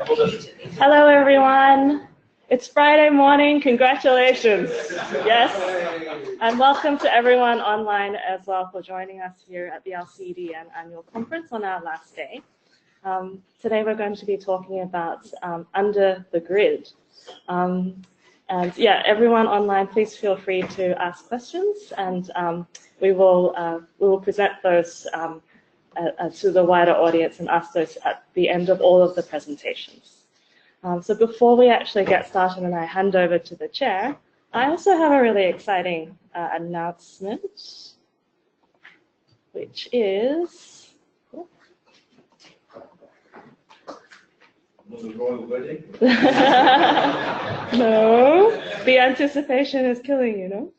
Hello, everyone. It's Friday morning. Congratulations. Yes. And welcome to everyone online as well for joining us here at the LCEDN Annual Conference on our last day. Today we're going to be talking about under the grid. And yeah, everyone online, please feel free to ask questions, and we will present those to the wider audience and ask those at the end of all of the presentations. So before we actually get started and I hand over to the chair, I also have a really exciting announcement, which is... The royal wedding? No, the anticipation is killing you,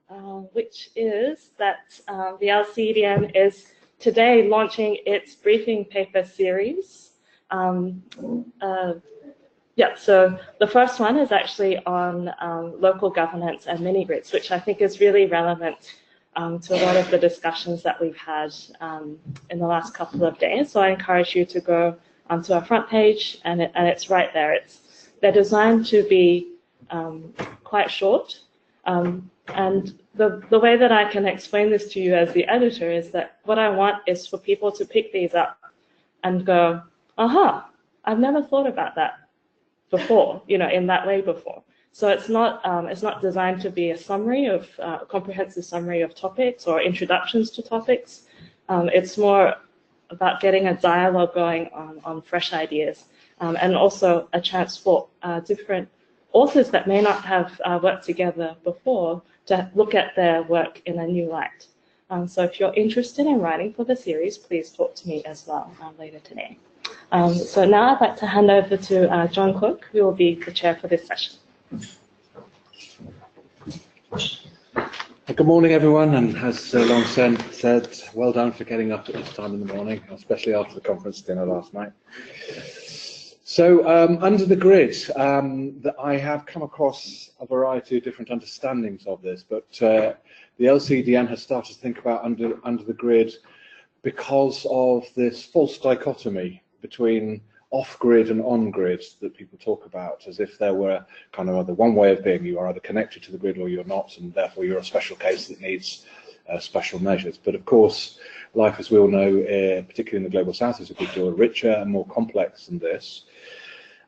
no? Which is that the LCEDN is today launching its briefing paper series. Yeah, so the first one is actually on local governance and mini-grids, which I think is really relevant to a lot of the discussions that we've had in the last couple of days. So I encourage you to go onto our front page, and it's right there. They're designed to be quite short. And the way that I can explain this to you as the editor is that what I want is for people to pick these up and go, aha, I've never thought about that before, in that way before. So it's not designed to be a summary of a comprehensive summary of topics or introductions to topics. It's more about getting a dialogue going on fresh ideas, and also a chance for different authors that may not have worked together before to look at their work in a new light. So if you're interested in writing for the series, please talk to me as well later today. So now I'd like to hand over to John Cook, who will be the chair for this session. Good morning, everyone, and as Long said, well done for getting up at this time in the morning, especially after the conference dinner last night. So under the grid, I have come across a variety of different understandings of this, but the LCEDN has started to think about under the grid because of this false dichotomy between off-grid and on-grid that people talk about, as if there were kind of either one way of being. You are either connected to the grid or you're not, and therefore you're a special case that needs special measures. But of course, life, as we all know, particularly in the global south, is a good deal richer and more complex than this.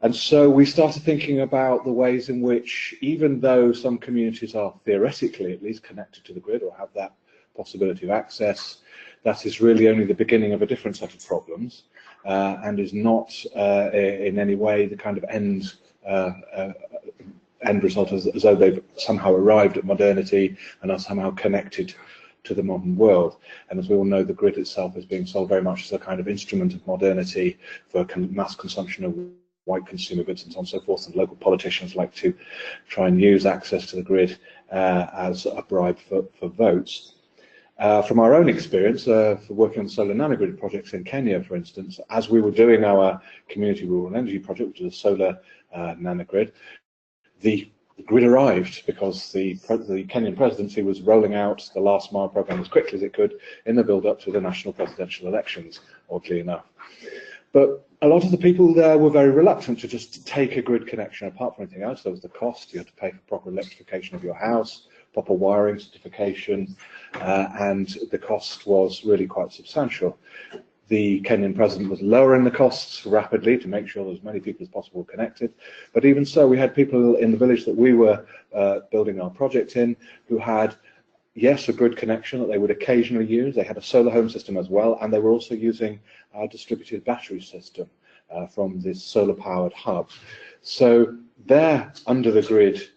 And so we started thinking about the ways in which, even though some communities are theoretically at least connected to the grid or have that possibility of access, that is really only the beginning of a different set of problems, and is not in any way the kind of end result as though they've somehow arrived at modernity and are somehow connected to the modern world. And as we all know, the grid itself is being sold very much as a kind of instrument of modernity for mass consumption of white consumer goods and so on and so forth, and local politicians like to try and use access to the grid as a bribe for votes. From our own experience, for working on solar nanogrid projects in Kenya, for instance, as we were doing our community rural energy project, which is a solar nanogrid, the grid arrived because the Kenyan presidency was rolling out the last mile program as quickly as it could in the build-up to the national presidential elections, oddly enough. But a lot of the people there were very reluctant to just take a grid connection. Apart from anything else, there was the cost. You had to pay for proper electrification of your house, proper wiring certification, and the cost was really quite substantial. The Kenyan president was lowering the costs rapidly to make sure there was as many people as possible connected. But even so, we had people in the village that we were building our project in who had, yes, a grid connection that they would occasionally use. They had a solar home system as well, and they were also using our distributed battery system from this solar-powered hub. So their under the grid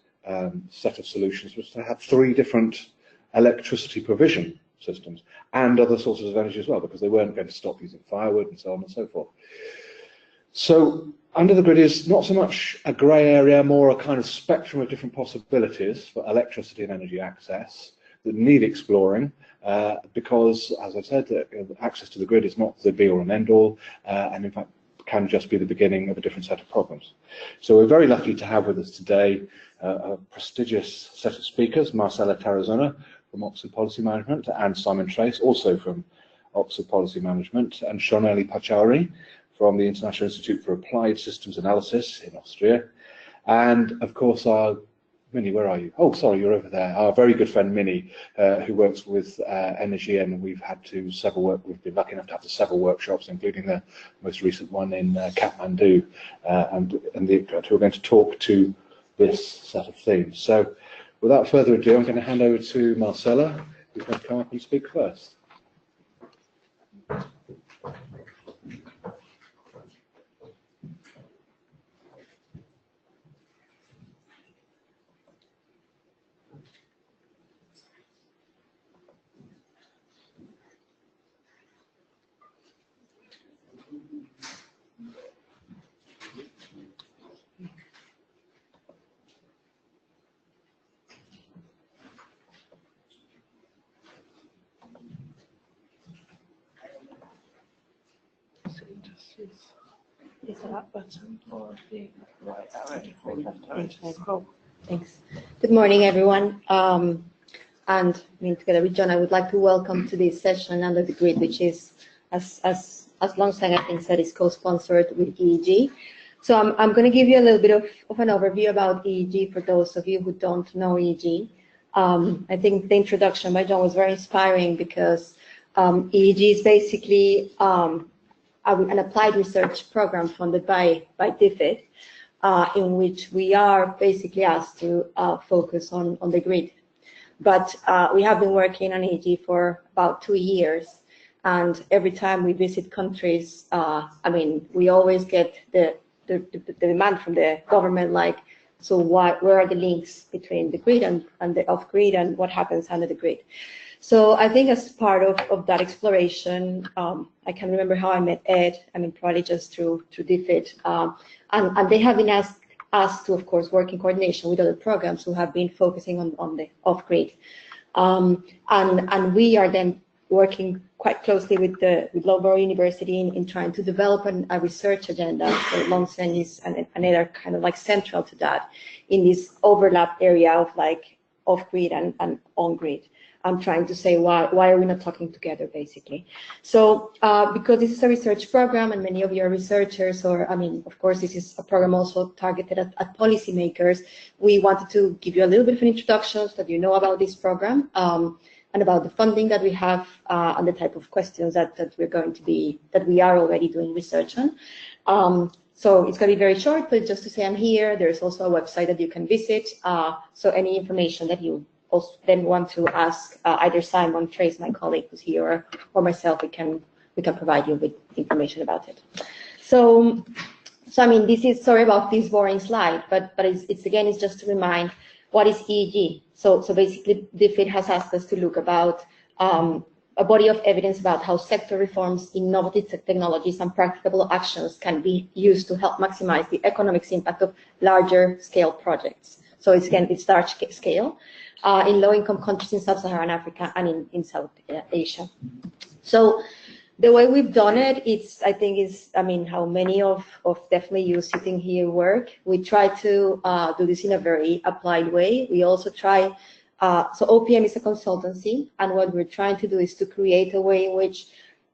set of solutions was to have 3 different electricity provision systems and other sources of energy as well, because they weren't going to stop using firewood and so on and so forth. So under the grid is not so much a grey area, more a kind of spectrum of different possibilities for electricity and energy access that need exploring, because, as I said, access to the grid is not the be-all and end-all, and in fact can just be the beginning of a different set of problems. So we're very lucky to have with us today a prestigious set of speakers, Marcela Tarazona from Oxford Policy Management, and Simon Trace, also from Oxford Policy Management, and Shonali Pachauri from the International Institute for Applied Systems Analysis in Austria. And of course Minnie, where are you? Oh, sorry, you're over there. Our very good friend Minnie, who works with Energy, and we've been lucky enough to have several workshops, including the most recent one in Kathmandu, and who are going to talk to this set of themes. So, without further ado, I'm going to hand over to Marcela, who's going to come up and speak first. Is the up button or the right arrow? Thanks. Good morning, everyone. And together with John, I would like to welcome to this session under the grid, which is, as Longstang I think said, is co-sponsored with EEG. So I'm going to give you a little bit of an overview about EEG for those of you who don't know EEG. I think the introduction by John was very inspiring because EEG is basically an applied research program funded by DFID, in which we are basically asked to focus on the grid. But we have been working on EEG for about 2 years, and every time we visit countries, we always get the demand from the government, like, so where are the links between the grid and the off-grid, and what happens under the grid? So I think as part of that exploration, I can remember how I met Ed, probably just through DFID, and they have been asked to, of course, work in coordination with other programs who have been focusing on the off-grid. And we are then working quite closely with Loughborough University in trying to develop a research agenda. So Longsen is and Ed are kind of like central to that in this overlap area of like off-grid and on-grid. I'm trying to say why are we not talking together, basically. So because this is a research program and many of you are researchers, or of course this is a program also targeted at policymakers, we wanted to give you a little bit of an introduction so that you know about this program and about the funding that we have and the type of questions that we are already doing research on. So it's going to be very short, but just to say I'm here. There's also a website that you can visit. So any information that you also then want to ask either Simon, Trace, my colleague who's here, or myself, we can provide you with information about it. So this is, sorry about this boring slide, but it's just to remind what is EEG. So basically, DFID has asked us to look about a body of evidence about how sector reforms, innovative technologies, and practicable actions can be used to help maximize the economic impact of larger scale projects. So it's large scale. In low-income countries in Sub-Saharan Africa and in South Asia. So the way we've done it, how many of definitely you sitting here work. We try to do this in a very applied way. We also try, so OPM is a consultancy, and what we're trying to do is to create a way in which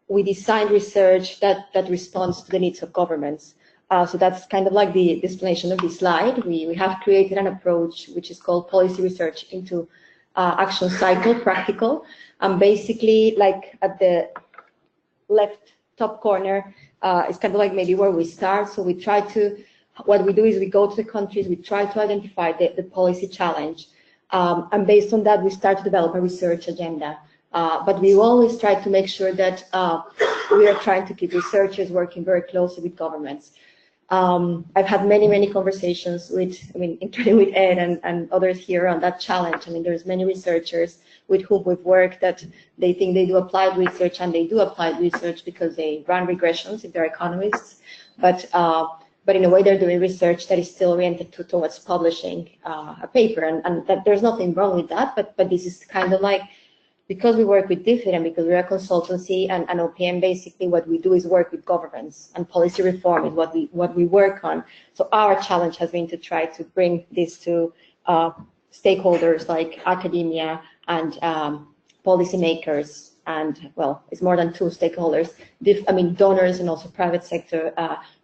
we design research that responds to the needs of governments. So that's kind of like the explanation of this slide. We have created an approach which is called policy research into action cycle practical. And basically, like at the left top corner, it's kind of like maybe where we start. So what we do is we go to the countries, we try to identify the policy challenge. And based on that, we start to develop a research agenda. But we always try to make sure that we are trying to keep researchers working very closely with governments. I've had many conversations including with Ed and others here on that challenge. There's many researchers with whom we've worked that they think they do applied research, and they do applied research because they run regressions if they're economists. But in a way, they're doing research that is still oriented towards publishing a paper, and that there's nothing wrong with that. But this is kind of like, because we work with DFID and because we're a consultancy and OPM, basically what we do is work with governments, and policy reform is what we work on. So our challenge has been to try to bring this to stakeholders like academia and policymakers and, well, it's more than 2 stakeholders, donors and also private sector,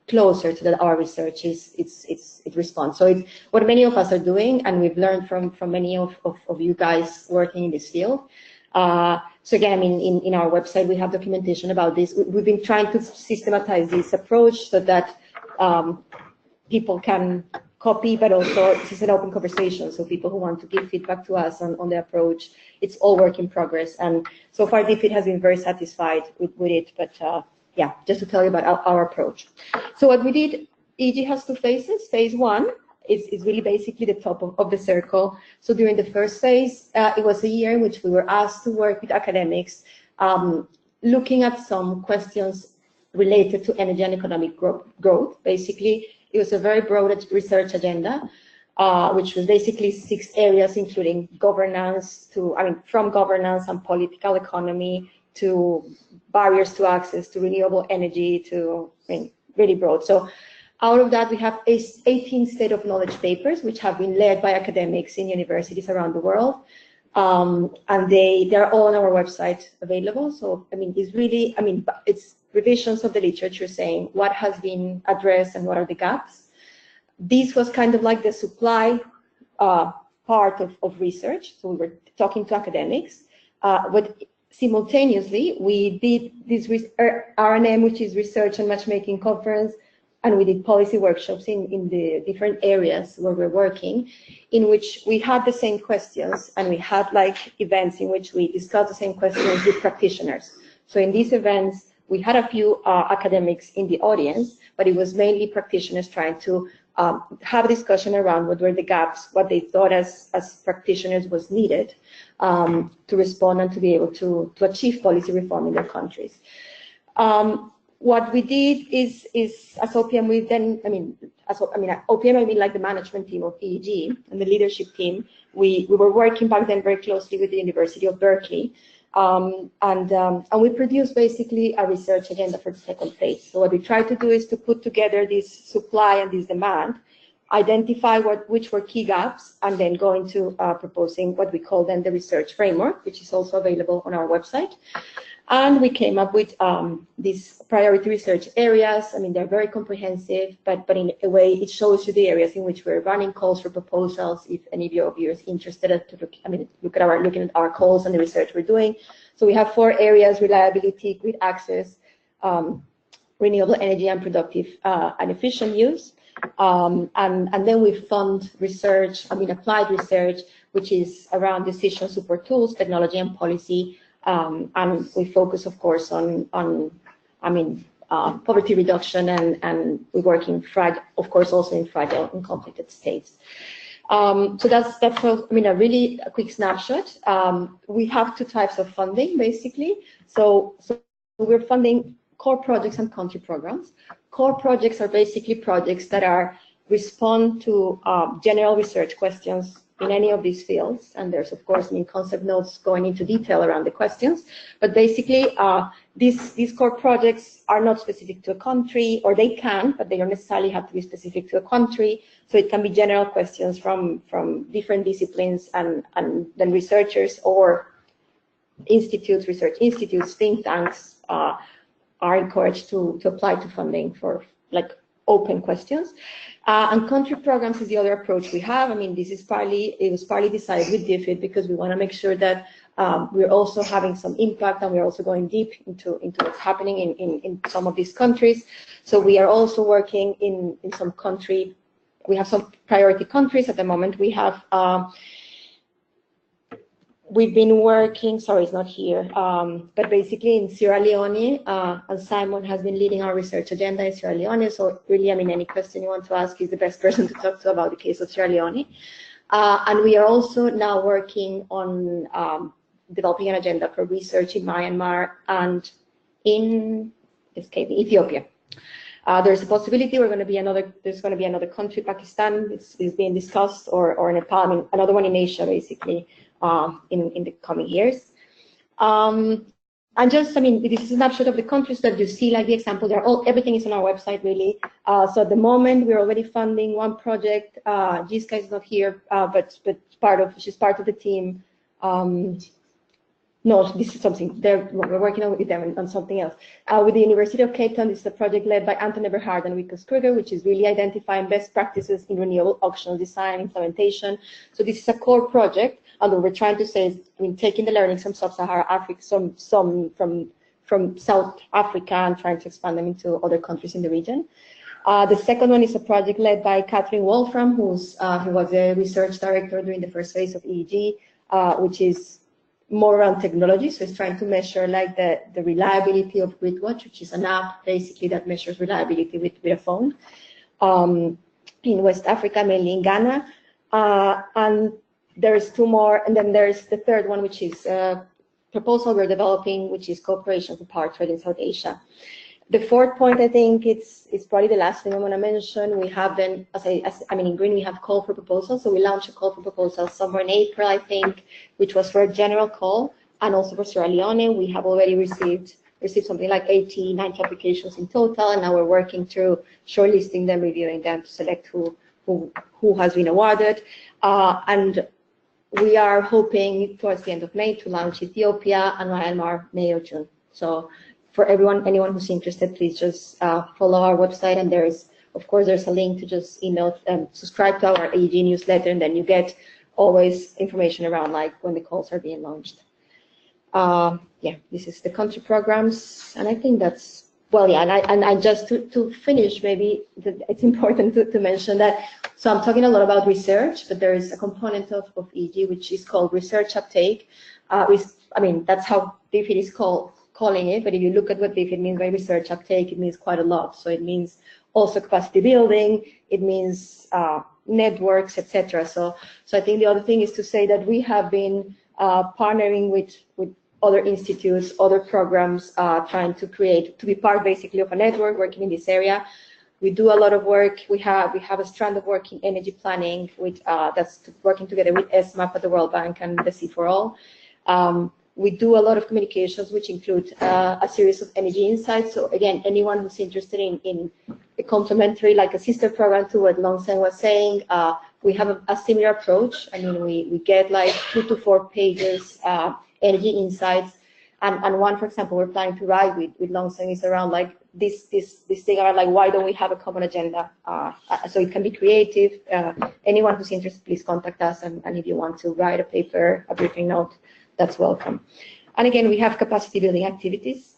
closer to that our research it responds. So it's what many of us are doing, and we've learned from many of you guys working in this field. So again, in our website, we have documentation about this. We've been trying to systematize this approach so that people can copy, but also this is an open conversation. So people who want to give feedback to us on the approach, it's all work in progress. And so far, DFID has been very satisfied with it. But yeah, just to tell you about our approach. So what we did, EEG has 2 phases. Phase 1 is really basically the top of the circle. So during the first phase, it was a year in which we were asked to work with academics, looking at some questions related to energy and economic growth. Basically, it was a very broad research agenda, which was basically 6 areas, including governance from governance and political economy to barriers to access to renewable energy to really broad. So out of that, we have 18 state of knowledge papers, which have been led by academics in universities around the world. And they're all on our website available. So, it's really, it's revisions of the literature saying what has been addressed and what are the gaps. This was kind of like the supply part of research. So we were talking to academics, but simultaneously, we did this RNM, which is Research and Matchmaking Conference, and we did policy workshops in the different areas where we're working, in which we had the same questions, and we had like events in which we discussed the same questions with practitioners. So in these events, we had a few academics in the audience, but it was mainly practitioners trying to have a discussion around what were the gaps, what they thought as practitioners was needed to respond and to be able to achieve policy reform in their countries. What we did is as OPM, we then, OPM, like the management team of EEG and the leadership team, we were working back then very closely with the University of Berkeley. And we produced basically a research agenda for the second phase. So what we tried to do is to put together this supply and this demand, identify which were key gaps, and then go into proposing what we call then the research framework, which is also available on our website. And we came up with these priority research areas. They're very comprehensive, but in a way, it shows you the areas in which we're running calls for proposals. If any of you is interested to looking at our calls and the research we're doing. So we have 4 areas: reliability, grid access, renewable energy, and productive and efficient use. And then we fund research, applied research, which is around decision support tools, technology, and policy. And we focus, of course, on poverty reduction, and we work of course, also in fragile and conflicted states. So that's a really quick snapshot. We have 2 types of funding, basically. So we're funding core projects and country programs. Core projects are basically projects that respond to general research questions in any of these fields, and there's of course concept notes going into detail around the questions, but basically these core projects are not specific to a country, or they can, but they don't necessarily have to be specific to a country. So it can be general questions from different disciplines, and then researchers or research institutes, think tanks are encouraged to apply to funding for open questions. And country programs is the other approach we have. This is it was partly decided with DFID because we want to make sure that we're also having some impact, and we're also going deep into what's happening in some of these countries. So we are also working in some country. We have some priority countries at the moment. We have we've been working, sorry, it's not here, but basically in Sierra Leone, and Simon has been leading our research agenda in Sierra Leone. So really, any question you want to ask, he's the best person to talk to about the case of Sierra Leone. And we are also now working on developing an agenda for research in Myanmar and in Ethiopia. There's a possibility there's going to be another country, Pakistan, is being discussed, or Nepal, another one in Asia, basically. In the coming years. And just, this is a snapshot of the countries that you see, like the example, everything is on our website, really. So at the moment, we're already funding 1 project. Jiska is not here, but she's part of the team. No, this is something we're working on with them on something else. With the University of Cape Town, this is a project led by Anton Eberhard and Wikus Kruger, which is really identifying best practices in renewable auction design, implementation. So this is a core project, and what we're trying to say is, I mean, taking the learnings from Sub-Saharan Africa, some from South Africa, and trying to expand them into other countries in the region. The second one is a project led by Catherine Wolfram, who was the research director during the first phase of EEG, which is more around technology. So it's trying to measure like the reliability of GridWatch, which is an app basically that measures reliability with a phone in West Africa, mainly in Ghana. And there's two more, and then there's the third one, which is a proposal we're developing, which is cooperation for power trade in South Asia. The fourth point, I think it's probably the last thing I want to mention. We have been, I mean, in Green, we have call for proposals. So we launched a call for proposals somewhere in April, I think, which was for a general call, and also for Sierra Leone. We have already received something like 80, 90 applications in total, and now we're working through shortlisting them, reviewing them to select who has been awarded. And we are hoping towards the end of May to launch Ethiopia and Myanmar May or June. So for anyone who's interested, please just follow our website, and there's a link to just email, subscribe to our AEG newsletter, and then you get always information around like when the calls are being launched. Yeah, this is the country programs, and I think that's, well, yeah, and I just to finish, maybe it's important to mention that, so I'm talking a lot about research, but there is a component of EEG which is called research uptake. I mean, that's how DFID is calling it, but if you look at what DFID means by research uptake, it means quite a lot. So it means also capacity building, it means networks, etc. So I think the other thing is to say that we have been partnering with other institutes, other programs, trying to be part basically of a network working in this area. We do a lot of work. We have a strand of work in energy planning that's working together with ESMAP at the World Bank and the C4All. We do a lot of communications, which include a series of energy insights. So again, anyone who's interested in a complementary, like a sister program to what Longsen was saying, we have a similar approach. I mean, we get like 2 to 4 pages, energy insights. And one, for example, we're planning to write with Longsen is around like this thing around like, why don't we have a common agenda? So it can be creative. Anyone who's interested, please contact us. And if you want to write a paper, a briefing note, that's welcome. And again, we have capacity building activities.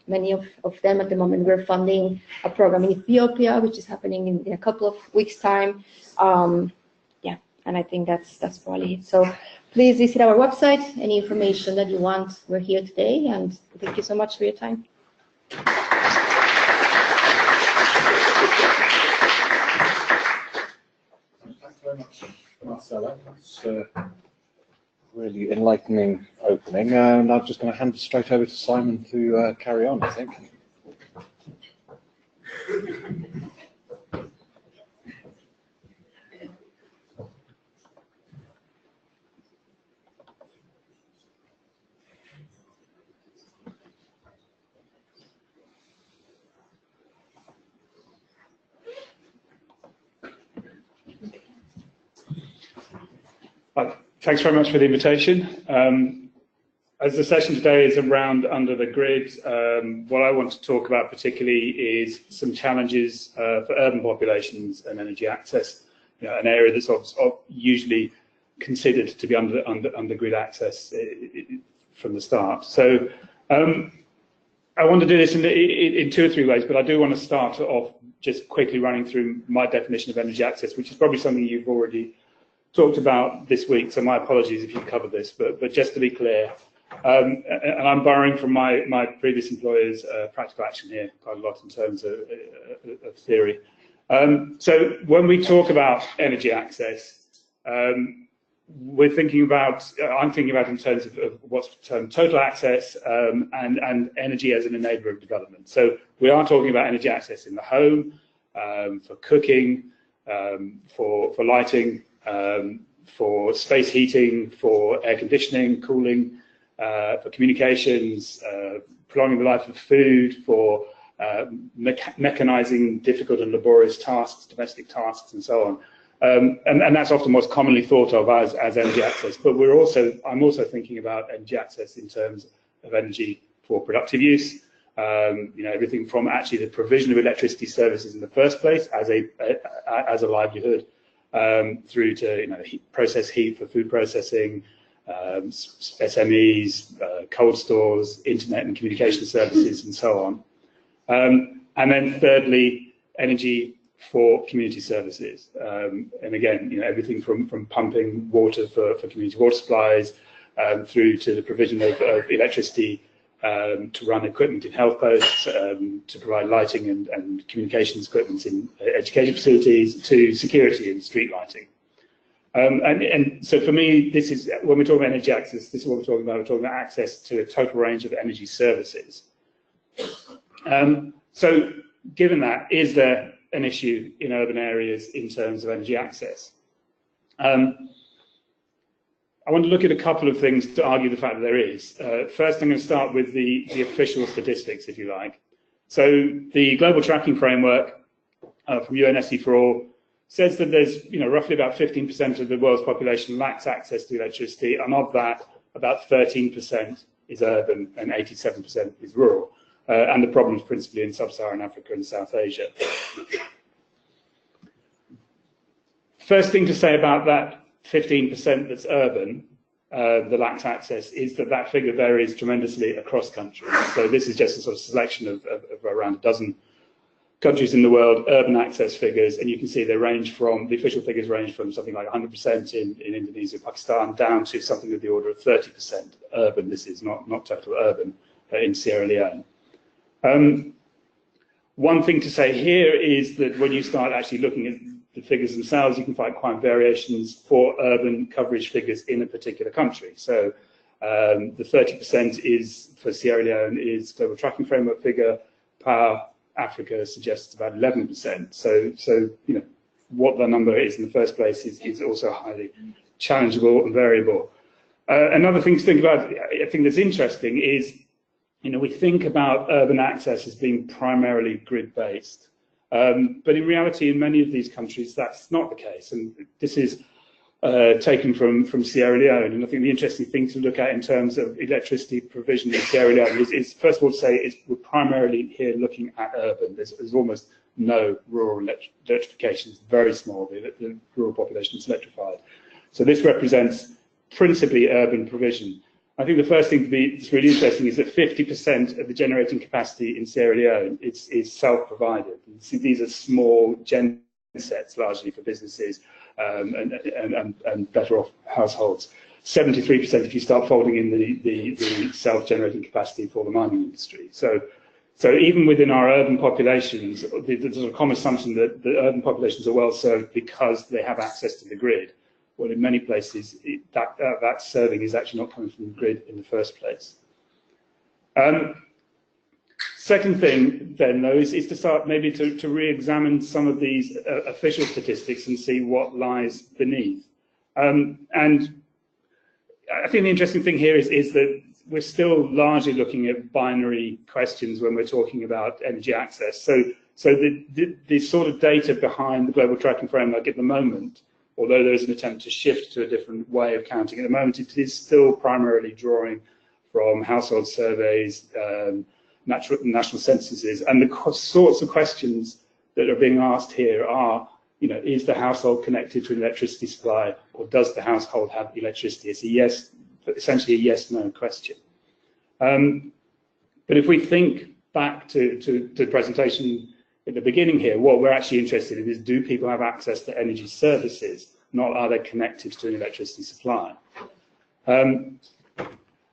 Many of them at the moment, we're funding a program in Ethiopia, which is happening in a couple of weeks' time. Yeah, and I think that's probably it. So please visit our website. Any information that you want, we're here today. And thank you so much for your time. Thanks very much, Marcela. That's really enlightening opening, and I'm just going to hand it straight over to Simon to carry on, I think. Thanks very much for the invitation. As the session today is around under the grid, what I want to talk about particularly is some challenges for urban populations and energy access, an area that's usually considered to be under grid access from the start. So I want to do this in 2 or 3 ways, but I do want to start off just quickly running through my definition of energy access, which is probably something you've already talked about this week, so my apologies if you covered this, but just to be clear, and I'm borrowing from my previous employer's practical action here quite a lot in terms of theory. So when we talk about energy access, I'm thinking about in terms of what's termed total access and energy as an enabler of development. So we are talking about energy access in the home, for cooking, for lighting, for space heating, for air conditioning, cooling, for communications, prolonging the life of food, for mechanizing difficult and laborious tasks, domestic tasks, and so on. And that's often what's commonly thought of as energy access. But I'm also thinking about energy access in terms of energy for productive use. Everything from actually the provision of electricity services in the first place as a livelihood, through to process heat for food processing, SMEs, cold stores, internet and communication services, and so on. And then thirdly, energy for community services, and again, everything from pumping water for community water supplies, through to the provision of electricity to run equipment in health posts, to provide lighting and communications equipment in education facilities, to security and street lighting. And so for me, this is, when we're talking about energy access, this is what we're talking about. We're talking about access to a total range of energy services. So given that, is there an issue in urban areas in terms of energy access? I want to look at a couple of things to argue the fact that there is. First, I'm going to start with the official statistics, if you like. So the global tracking framework from UNSC4All says that there's roughly about 15% of the world's population lacks access to electricity, and of that, about 13% is urban and 87% is rural. And the problem is principally in sub-Saharan Africa and South Asia. First thing to say about that 15% that's urban, that lacks access, is that figure varies tremendously across countries. So this is just a sort of selection of around a dozen countries in the world, urban access figures, and you can see they range from, the official figures range from something like 100% in Indonesia, Pakistan, down to something of the order of 30% urban. This is not total urban in Sierra Leone. One thing to say here is that when you start actually looking at the figures themselves, you can find quite variations for urban coverage figures in a particular country. So the 30% is for Sierra Leone is global tracking framework figure. Power Africa suggests about 11%. So what the number is in the first place is also highly challengeable and variable. Another thing to think about, I think that's interesting, is we think about urban access as being primarily grid-based. But in reality, in many of these countries, that's not the case. And this is taken from Sierra Leone. And I think the interesting thing to look at in terms of electricity provision in Sierra Leone is first of all, to say we're primarily here looking at urban. There's almost no rural electrification. It's very small. The rural population is electrified. So this represents principally urban provision. I think the first thing that's really interesting is that 50% of the generating capacity in Sierra Leone is self-provided. These are small gen sets, largely for businesses and better off households. 73% if you start folding in the self-generating capacity for the mining industry. So even within our urban populations, there's a common assumption that the urban populations are well served because they have access to the grid. Well, in many places, that serving is actually not coming from the grid in the first place. Second thing, then, though, is to start maybe to re-examine some of these official statistics and see what lies beneath. And I think the interesting thing here is that we're still largely looking at binary questions when we're talking about energy access. So the sort of data behind the global tracking framework at the moment, although there is an attempt to shift to a different way of counting at the moment, it is still primarily drawing from household surveys, national censuses, and the sorts of questions that are being asked here are, is the household connected to an electricity supply, or does the household have electricity? It's a yes, essentially a yes/no question. But if we think back to the presentation at the beginning here, what we're actually interested in is, do people have access to energy services, not are they connected to an electricity supply?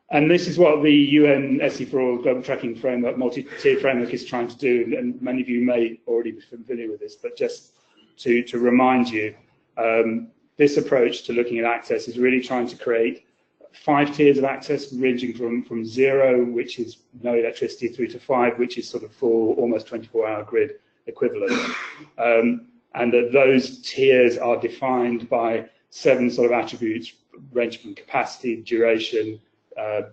And this is what the UN SE4All Global Tracking Framework, multi-tier framework, is trying to do, and many of you may already be familiar with this, but just to remind you, this approach to looking at access is really trying to create 5 tiers of access, ranging from 0, which is no electricity, through to 5, which is sort of full, almost 24-hour grid equivalent. And that those tiers are defined by 7 sort of attributes, ranging from capacity, duration,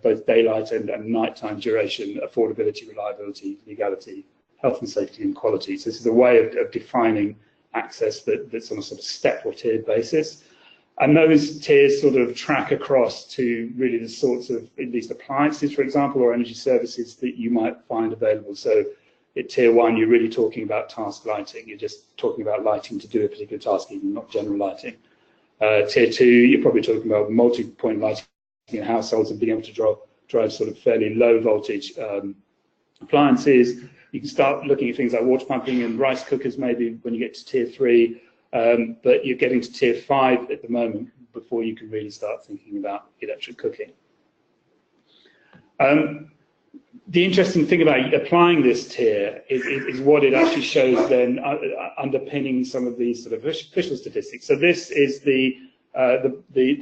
both daylight and nighttime duration, affordability, reliability, legality, health and safety, and quality. So this is a way of defining access that's on a sort of step or tiered basis. And those tiers sort of track across to really the sorts of, at least appliances, for example, or energy services that you might find available. So at tier 1, you're really talking about task lighting. You're just talking about lighting to do a particular task, even not general lighting. Tier 2, you're probably talking about multi-point lighting in households and being able to drive sort of fairly low voltage appliances. You can start looking at things like water pumping and rice cookers maybe when you get to tier 3. But you're getting to tier 5 at the moment before you can really start thinking about electric cooking. The interesting thing about applying this tier is what it actually shows then underpinning some of these sort of official statistics. So this is the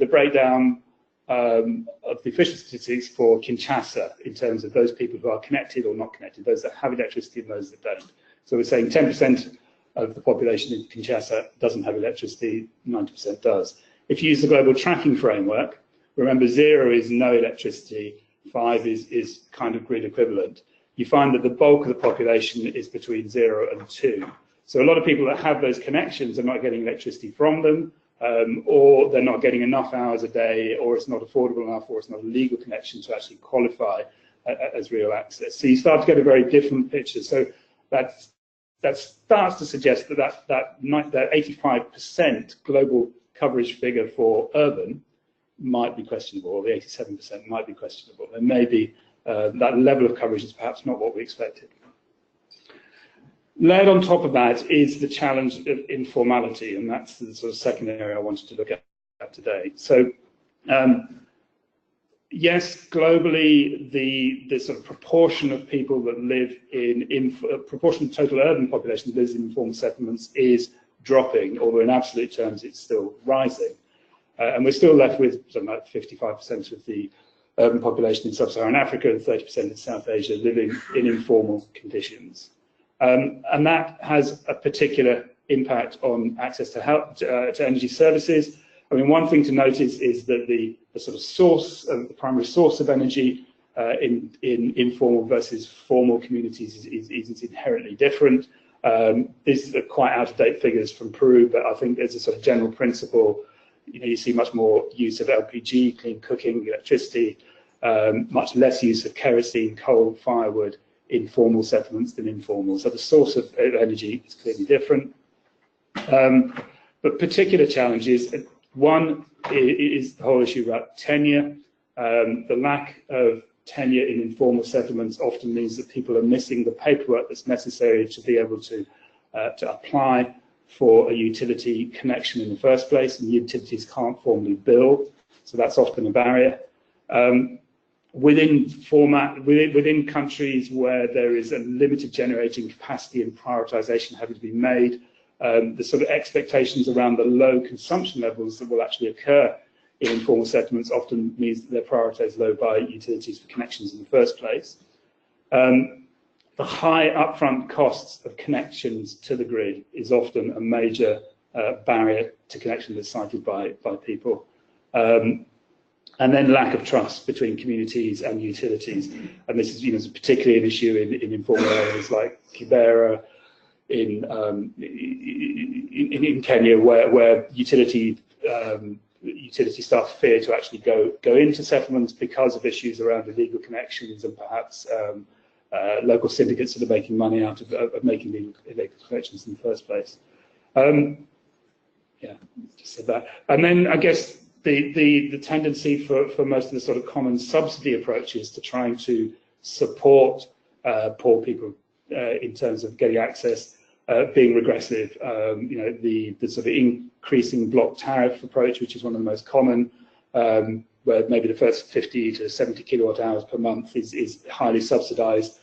breakdown of the official statistics for Kinshasa in terms of those people who are connected or not connected, those that have electricity and those that don't. So we're saying 10% of the population in Kinshasa doesn't have electricity, 90% does. If you use the global tracking framework, remember 0 is no electricity, 5 is kind of grid equivalent. You find that the bulk of the population is between 0 and 2. So a lot of people that have those connections are not getting electricity from them, or they're not getting enough hours a day, or it's not affordable enough, or it's not a legal connection to actually qualify as real access. So you start to get a very different picture. So that starts to suggest that 85% global coverage figure for urban might be questionable, or the 87% might be questionable. There may be that level of coverage is perhaps not what we expected. Layered on top of that is the challenge of informality, and that's the sort of second area I wanted to look at today. So, yes, globally, the sort of proportion of people that live in proportion of total urban population that lives in informal settlements is dropping, although in absolute terms it's still rising. And we're still left with something like 55% of the urban population in sub-Saharan Africa and 30% in South Asia living in informal conditions. And that has a particular impact on access to energy services. I mean, one thing to notice is that the sort of source, the primary source of energy in informal versus formal communities is inherently different. These are quite out-of-date figures from Peru, but I think there's a sort of general principle. You know, you see much more use of LPG, clean cooking, electricity, much less use of kerosene, coal, firewood in formal settlements than informal. So the source of energy is clearly different. But particular challenges, one is the whole issue about tenure. The lack of tenure in informal settlements often means that people are missing the paperwork that's necessary to be able to apply for a utility connection in the first place, and utilities can't formally bill, so that's often a barrier. Within countries where there is a limited generating capacity and prioritization having to be made, the sort of expectations around the low consumption levels that will actually occur in informal settlements often means that they're prioritized low by utilities for connections in the first place. The high upfront costs of connections to the grid is often a major barrier to connection that's cited by people. And then lack of trust between communities and utilities. And this is, particularly an issue in informal areas like Kibera, in Kenya, where utility staff fear to actually go into settlements because of issues around illegal connections and perhaps local syndicates that are making money out of making illegal connections in the first place. Yeah, just said that. And then I guess the tendency for most of the sort of common subsidy approaches to trying to support poor people in terms of getting access being regressive. The sort of increasing block tariff approach, which is one of the most common, where maybe the first 50 to 70 kilowatt hours per month is highly subsidized.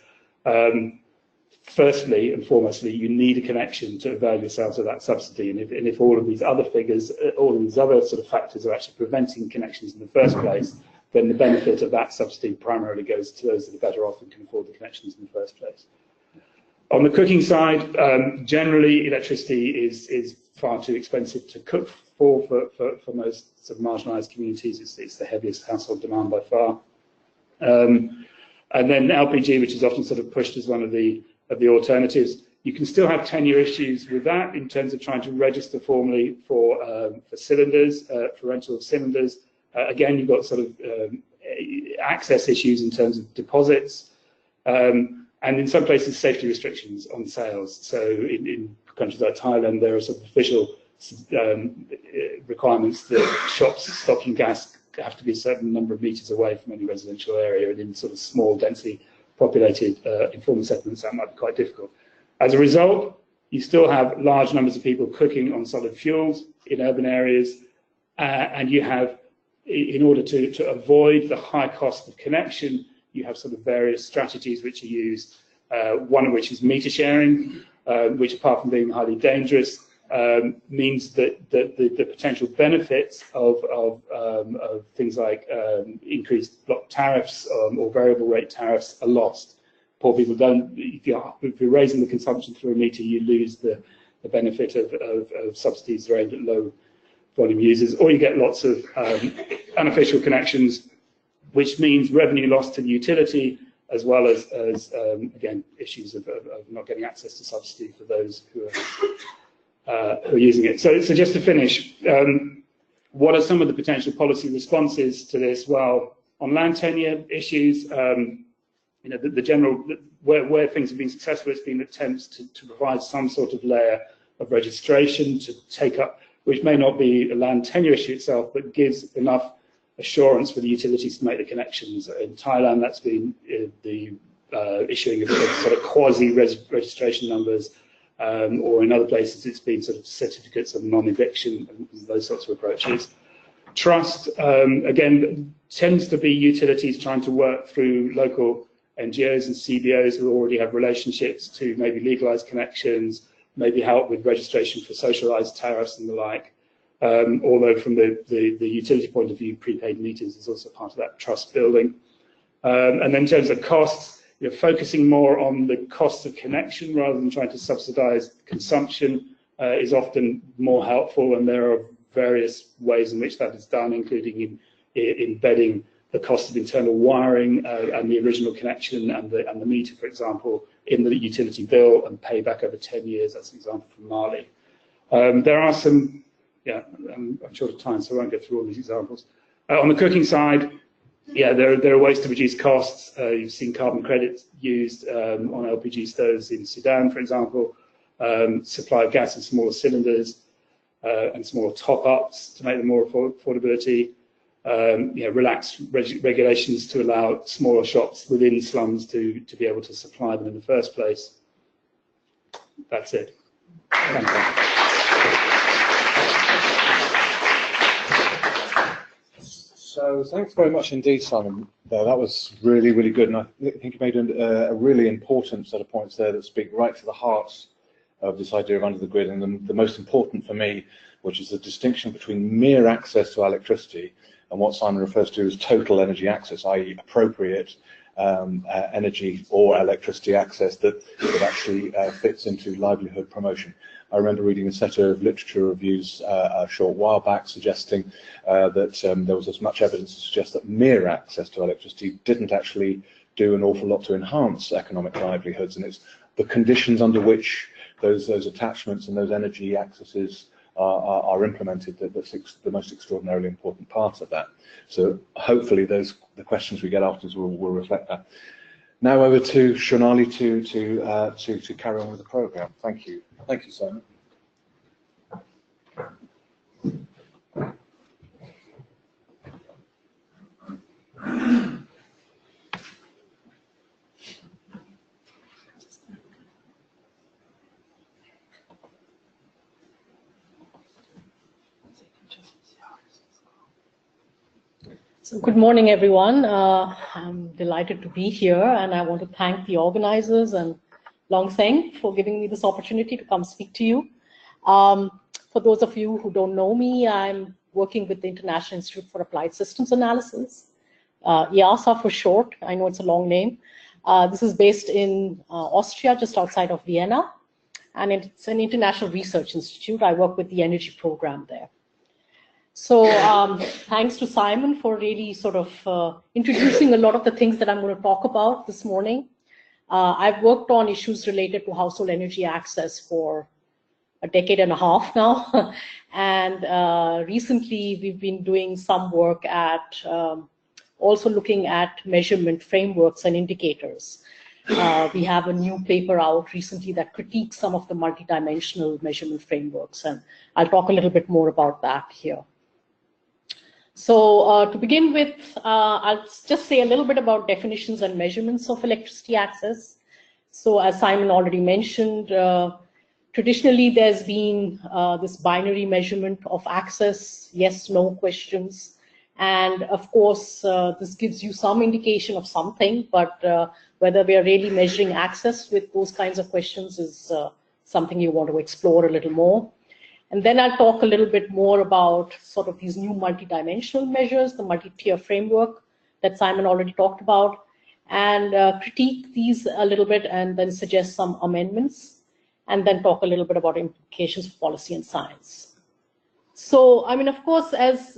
Firstly and foremostly, you need a connection to avail yourselves of that subsidy. And if all of these other figures, all of these other sort of factors are actually preventing connections in the first place, then the benefit of that subsidy primarily goes to those that are better off and can afford the connections in the first place. On the cooking side, generally electricity is far too expensive to cook for most sort of marginalised communities. It's the heaviest household demand by far. And then LPG, which is often sort of pushed as one of the alternatives, You can still have tenure issues with that in terms of trying to register formally for cylinders, for rental of cylinders. Again, you've got sort of access issues in terms of deposits, and in some places safety restrictions on sales. So in countries like Thailand, there are sort of official requirements that shops stocking gas have to be a certain number of meters away from any residential area, and in sort of small, densely populated informal settlements, that might be quite difficult. As a result, you still have large numbers of people cooking on solid fuels in urban areas, and you have, in order to avoid the high cost of connection, you have sort of various strategies which are used, one of which is meter sharing, which apart from being highly dangerous, means that the potential benefits of things like increased block tariffs or variable rate tariffs are lost. Poor people don't, if you're raising the consumption through a meter, you lose the benefit of subsidies that are aimed at low volume users, or you get lots of unofficial connections, which means revenue loss to the utility, as well as again, issues of not getting access to subsidy for those who are using it. So just to finish, what are some of the potential policy responses to this? Well, on land tenure issues, you know, the general, where things have been successful, it's been attempts to provide some sort of layer of registration to take up, which may not be a land tenure issue itself, but gives enough assurance for the utilities to make the connections. In Thailand, that's been the issuing of sort of quasi-registration numbers, or in other places, it's been sort of certificates of non-eviction and those sorts of approaches. Trust, again, tends to be utilities trying to work through local NGOs and CBOs who already have relationships to maybe legalise connections, maybe help with registration for socialised tariffs and the like. Although from the utility point of view, prepaid meters is also part of that trust building. And then in terms of costs, you're focusing more on the cost of connection rather than trying to subsidise consumption is often more helpful, and there are various ways in which that is done, including in embedding the cost of internal wiring and the original connection and the meter, for example, in the utility bill and pay back over 10 years. That's an example from Mali. There are some, yeah, I'm short of time, so I won't go through all these examples. On the cooking side, yeah, there are ways to reduce costs. You've seen carbon credits used on LPG stoves in Sudan, for example, supply of gas in smaller cylinders and smaller top-ups to make them more affordability. Relaxed regulations to allow smaller shops within slums to be able to supply them in the first place. That's it. Thank you. So thanks very much indeed, Simon. That was really, really good, and I think you made a really important set of points there that speak right to the heart of this idea of under the grid, and the most important for me, which is the distinction between mere access to electricity and what Simon refers to as total energy access, i.e. appropriate energy or electricity access that actually fits into livelihood promotion. I remember reading a set of literature reviews a short while back suggesting that there was as much evidence to suggest that mere access to electricity didn't actually do an awful lot to enhance economic livelihoods, and it's the conditions under which those attachments and those energy accesses are implemented that's the most extraordinarily important part of that. So hopefully the questions we get afterwards will reflect that. Now over to Shonali to carry on with the programme. Thank you. Thank you, Simon. So good morning, everyone. I'm delighted to be here, and I want to thank the organizers and Long Seng for giving me this opportunity to come speak to you. For those of you who don't know me, I'm working with the International Institute for Applied Systems Analysis, IASA for short. I know it's a long name. This is based in Austria, just outside of Vienna, and it's an international research institute. I work with the energy program there. So thanks to Simon for really sort of introducing a lot of the things that I'm going to talk about this morning. I've worked on issues related to household energy access for a decade and a half now. And recently we've been doing some work at also looking at measurement frameworks and indicators. We have a new paper out recently that critiques some of the multidimensional measurement frameworks, and I'll talk a little bit more about that here. So to begin with, I'll just say a little bit about definitions and measurements of electricity access. So as Simon already mentioned, traditionally there's been this binary measurement of access, yes, no questions. And of course, this gives you some indication of something, but whether we are really measuring access with those kinds of questions is something you want to explore a little more. And then I'll talk a little bit more about sort of these new multidimensional measures, the multi-tier framework that Simon already talked about, and critique these a little bit and then suggest some amendments, and then talk a little bit about implications for policy and science. So, I mean, of course, as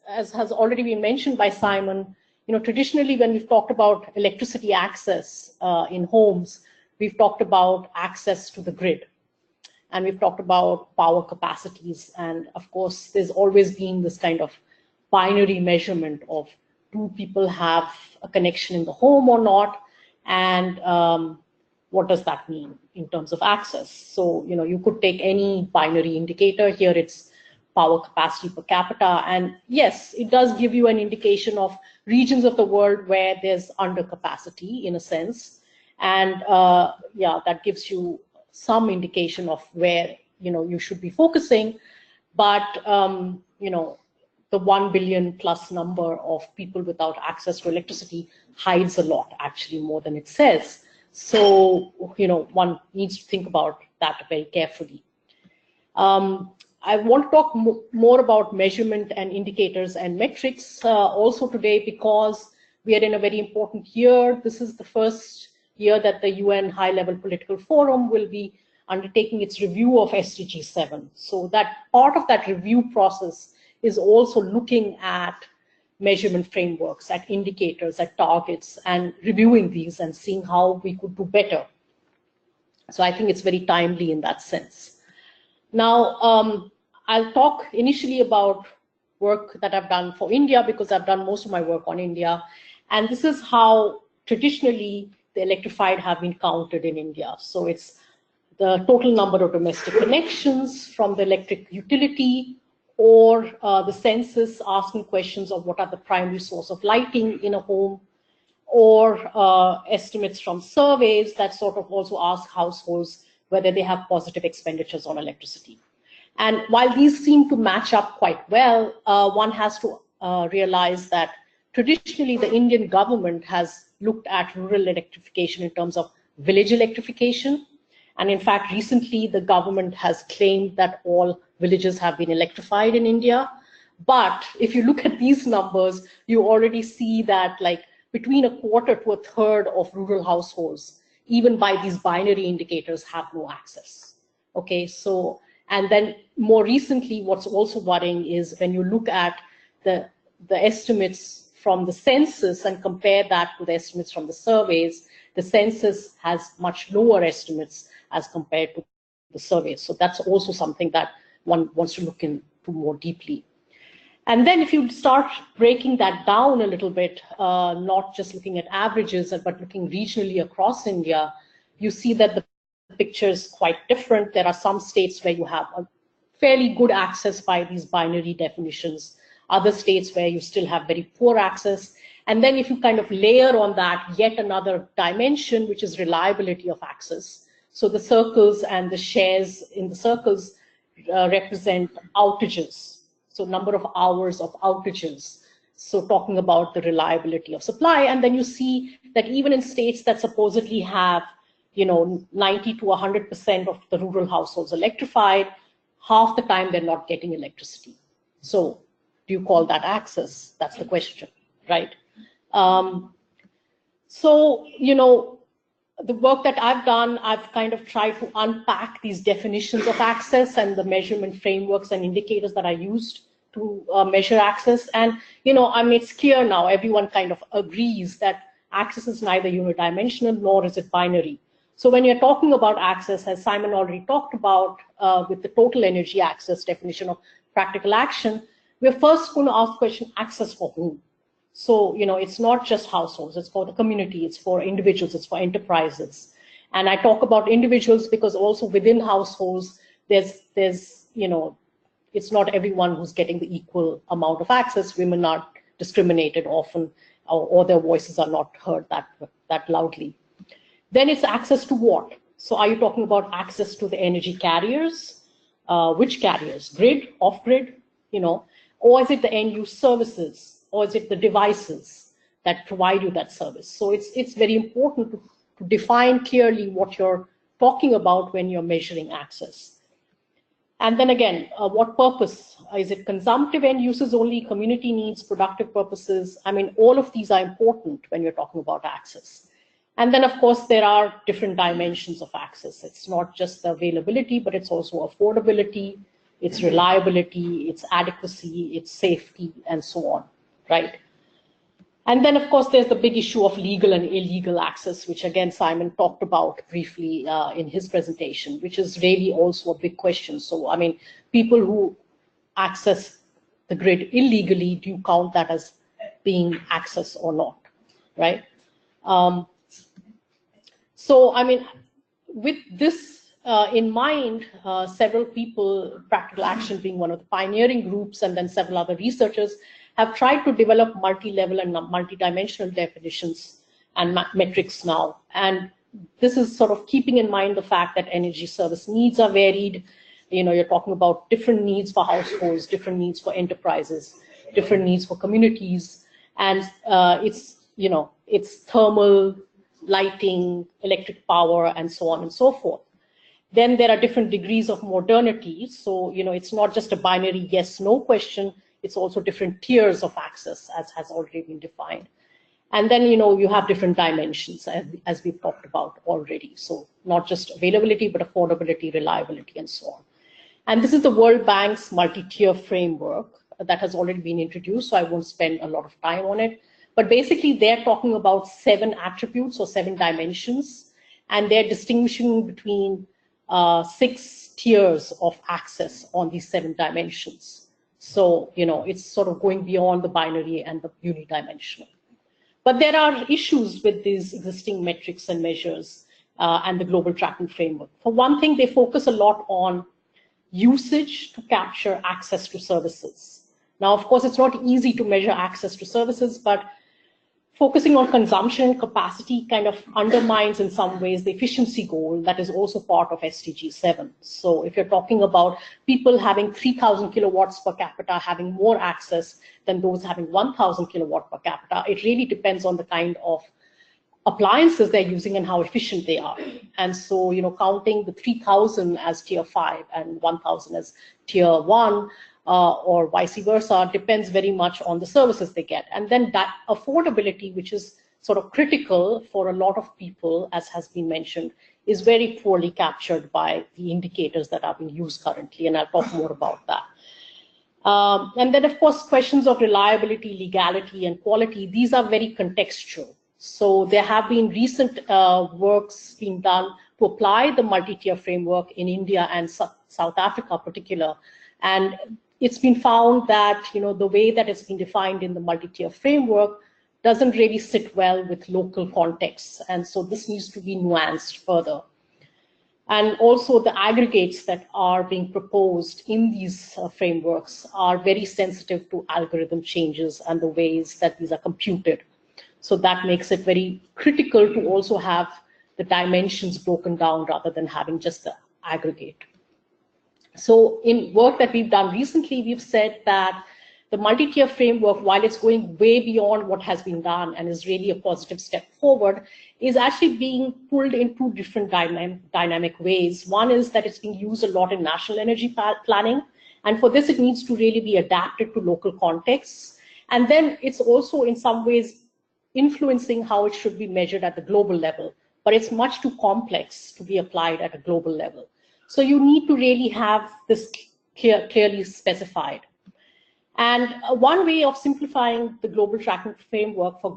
has already been mentioned by Simon, you know, traditionally when we've talked about electricity access in homes, we've talked about access to the grid. And we've talked about power capacities. And of course, there's always been this kind of binary measurement of do people have a connection in the home or not? And what does that mean in terms of access? So, you know, you could take any binary indicator. Here it's power capacity per capita. And yes, it does give you an indication of regions of the world where there's undercapacity in a sense. And yeah, that gives you some indication of where, you know, you should be focusing. But, you know, the 1 billion plus number of people without access to electricity hides a lot, actually, more than it says. So, you know, one needs to think about that very carefully. I want to talk more about measurement and indicators and metrics also today, because we are in a very important year. This is the first year that the UN High-Level Political Forum will be undertaking its review of SDG 7. So that part of that review process is also looking at measurement frameworks, at indicators, at targets, and reviewing these and seeing how we could do better. So I think it's very timely in that sense. Now, I'll talk initially about work that I've done for India, because I've done most of my work on India. And this is how traditionally the electrified have been counted in India. So it's the total number of domestic connections from the electric utility, or the census asking questions of what are the primary source of lighting in a home, or estimates from surveys that sort of also ask households whether they have positive expenditures on electricity. And while these seem to match up quite well, one has to realize that traditionally the Indian government has looked at rural electrification in terms of village electrification. And in fact, recently the government has claimed that all villages have been electrified in India. But if you look at these numbers, you already see that like between a quarter to a third of rural households, even by these binary indicators, have no access. Okay, so, and then more recently, what's also worrying is when you look at the estimates from the census and compare that to the estimates from the surveys, the census has much lower estimates as compared to the surveys. So that's also something that one wants to look into more deeply. And then if you start breaking that down a little bit, not just looking at averages, but looking regionally across India, you see that the picture is quite different. There are some states where you have a fairly good access by these binary definitions, other states where you still have very poor access. And then if you kind of layer on that yet another dimension, which is reliability of access. So the circles and the shares in the circles represent outages. So number of hours of outages. So talking about the reliability of supply. And then you see that even in states that supposedly have, 90 to 100% of the rural households electrified, half the time they're not getting electricity. So do you call that access? That's the question, right? The work that I've done, I've kind of tried to unpack these definitions of access and the measurement frameworks and indicators that I used to measure access. And, it's clear now, everyone kind of agrees that access is neither unidimensional nor is it binary. So when you're talking about access, as Simon already talked about with the total energy access definition of practical action, we're first going to ask the question, access for whom? So, it's not just households, it's for the community, it's for individuals, it's for enterprises. And I talk about individuals because also within households, there's it's not everyone who's getting the equal amount of access. Women are discriminated often, or their voices are not heard that loudly. Then it's access to what? So are you talking about access to the energy carriers? Which carriers? Grid, off-grid, or is it the end-use services, or is it the devices that provide you that service? So it's very important to define clearly what you're talking about when you're measuring access. And then again, what purpose? Is it consumptive end uses only, community needs, productive purposes? I mean, all of these are important when you're talking about access. And then, of course, there are different dimensions of access. It's not just the availability, but it's also affordability, it's reliability, it's adequacy, it's safety, and so on, right? And then, of course, there's the big issue of legal and illegal access, which again, Simon talked about briefly in his presentation, which is really also a big question. So, I mean, people who access the grid illegally, do you count that as being access or not, right? So, I mean, with this in mind, several people, Practical Action being one of the pioneering groups, and then several other researchers, have tried to develop multi-level and multi-dimensional definitions and metrics now. And this is sort of keeping in mind the fact that energy service needs are varied. You're talking about different needs for households, different needs for enterprises, different needs for communities. And it's thermal, lighting, electric power, and so on and so forth. Then there are different degrees of modernity. So, it's not just a binary yes-no question. It's also different tiers of access, as has already been defined. And then, you have different dimensions, as we've talked about already. So not just availability, but affordability, reliability, and so on. And this is the World Bank's multi-tier framework that has already been introduced, so I won't spend a lot of time on it. But basically, they're talking about 7 attributes or 7 dimensions, and they're distinguishing between 6 tiers of access on these 7 dimensions. So, it's sort of going beyond the binary and the unidimensional. But there are issues with these existing metrics and measures and the global tracking framework. For one thing, they focus a lot on usage to capture access to services. Now, of course, it's not easy to measure access to services, but focusing on consumption capacity kind of undermines in some ways the efficiency goal that is also part of SDG 7. So if you're talking about people having 3,000 kilowatts per capita having more access than those having 1,000 kilowatt per capita, it really depends on the kind of appliances they're using and how efficient they are. And so, counting the 3,000 as tier 5 and 1,000 as tier 1, or vice versa, depends very much on the services they get. And then that affordability, which is sort of critical for a lot of people, as has been mentioned, is very poorly captured by the indicators that are being used currently, and I'll talk more about that. And then, of course, questions of reliability, legality, and quality, these are very contextual. So there have been recent works being done to apply the multi-tier framework in India and South Africa in particular. And it's been found that, the way that it's been defined in the multi-tier framework doesn't really sit well with local contexts. And so this needs to be nuanced further. And also the aggregates that are being proposed in these frameworks are very sensitive to algorithm changes and the ways that these are computed. So that makes it very critical to also have the dimensions broken down rather than having just the aggregate. So in work that we've done recently, we've said that the multi-tier framework, while it's going way beyond what has been done and is really a positive step forward, is actually being pulled in 2 different dynamic ways. One is that it's being used a lot in national energy planning. And for this, it needs to really be adapted to local contexts. And then it's also in some ways influencing how it should be measured at the global level. But it's much too complex to be applied at a global level. So you need to really have this clearly specified. And one way of simplifying the global tracking framework for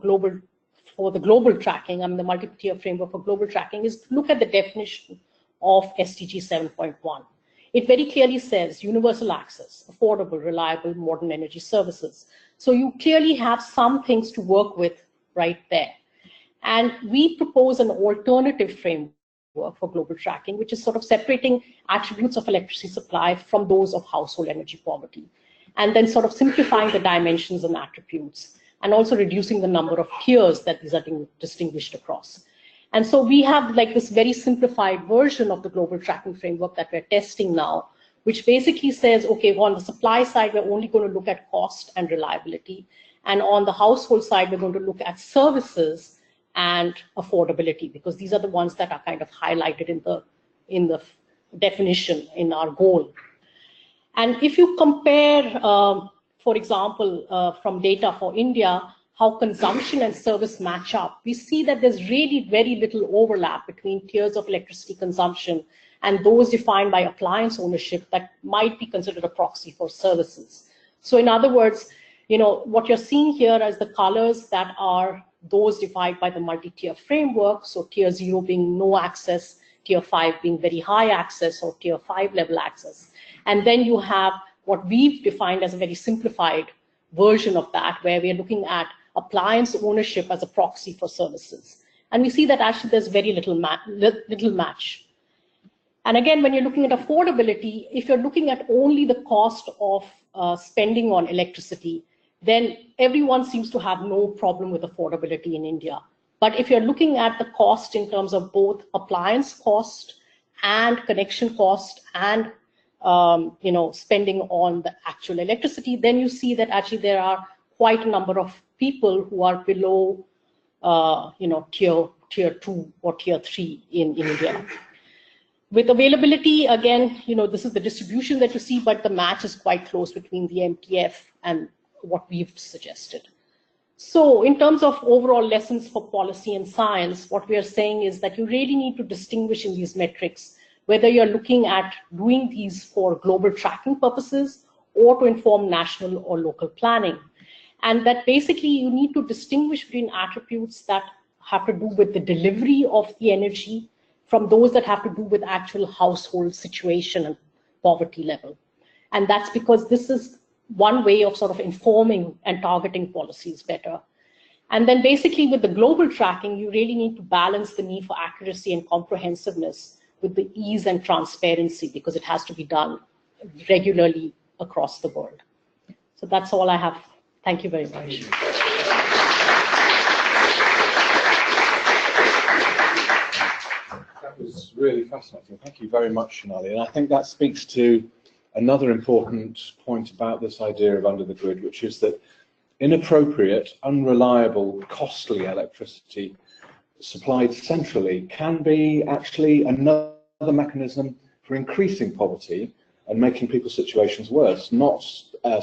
for the global tracking, I mean the multi-tier framework for global tracking, is to look at the definition of SDG 7.1. It very clearly says universal access, affordable, reliable, modern energy services. So you clearly have some things to work with right there. And we propose an alternative framework for global tracking, which is sort of separating attributes of electricity supply from those of household energy poverty, and then sort of simplifying the dimensions and attributes, and also reducing the number of tiers that these are distinguished across. And so we have like this very simplified version of the global tracking framework that we're testing now, which basically says, okay, on the supply side, we're only going to look at cost and reliability. And on the household side, we're going to look at services and affordability, because these are the ones that are kind of highlighted in the definition in our goal. And if you compare, for example, from data for India, how consumption and service match up, we see that there's really very little overlap between tiers of electricity consumption and those defined by appliance ownership that might be considered a proxy for services. So in other words, you know, what you're seeing here is the colors that are those defined by the multi-tier framework. So tier 0 being no access, tier 5 being very high access, or tier 5 level access. And then you have what we've defined as a very simplified version of that, where we are looking at appliance ownership as a proxy for services. And we see that actually there's very little match. And again, when you're looking at affordability, if you're looking at only the cost of spending on electricity, then everyone seems to have no problem with affordability in India. But if you're looking at the cost in terms of both appliance cost and connection cost and you know, spending on the actual electricity, then you see that actually there are quite a number of people who are below, you know, tier 2 or tier 3 in India. With availability, again, you know, this is the distribution that you see, but the match is quite close between the MTF and what we've suggested. So in terms of overall lessons for policy and science, what we are saying is that you really need to distinguish in these metrics whether you're looking at doing these for global tracking purposes or to inform national or local planning. And that basically you need to distinguish between attributes that have to do with the delivery of the energy from those that have to do with actual household situation and poverty level. And that's because this is one way of sort of informing and targeting policies better. And then basically with the global tracking, you really need to balance the need for accuracy and comprehensiveness with the ease and transparency, because it has to be done regularly across the world. So that's all I have. Thank you very much. That was really fascinating. Thank you very much, Shonali. And I think that speaks to another important point about this idea of under the grid, which is that inappropriate, unreliable, costly electricity supplied centrally can be actually another mechanism for increasing poverty and making people's situations worse, not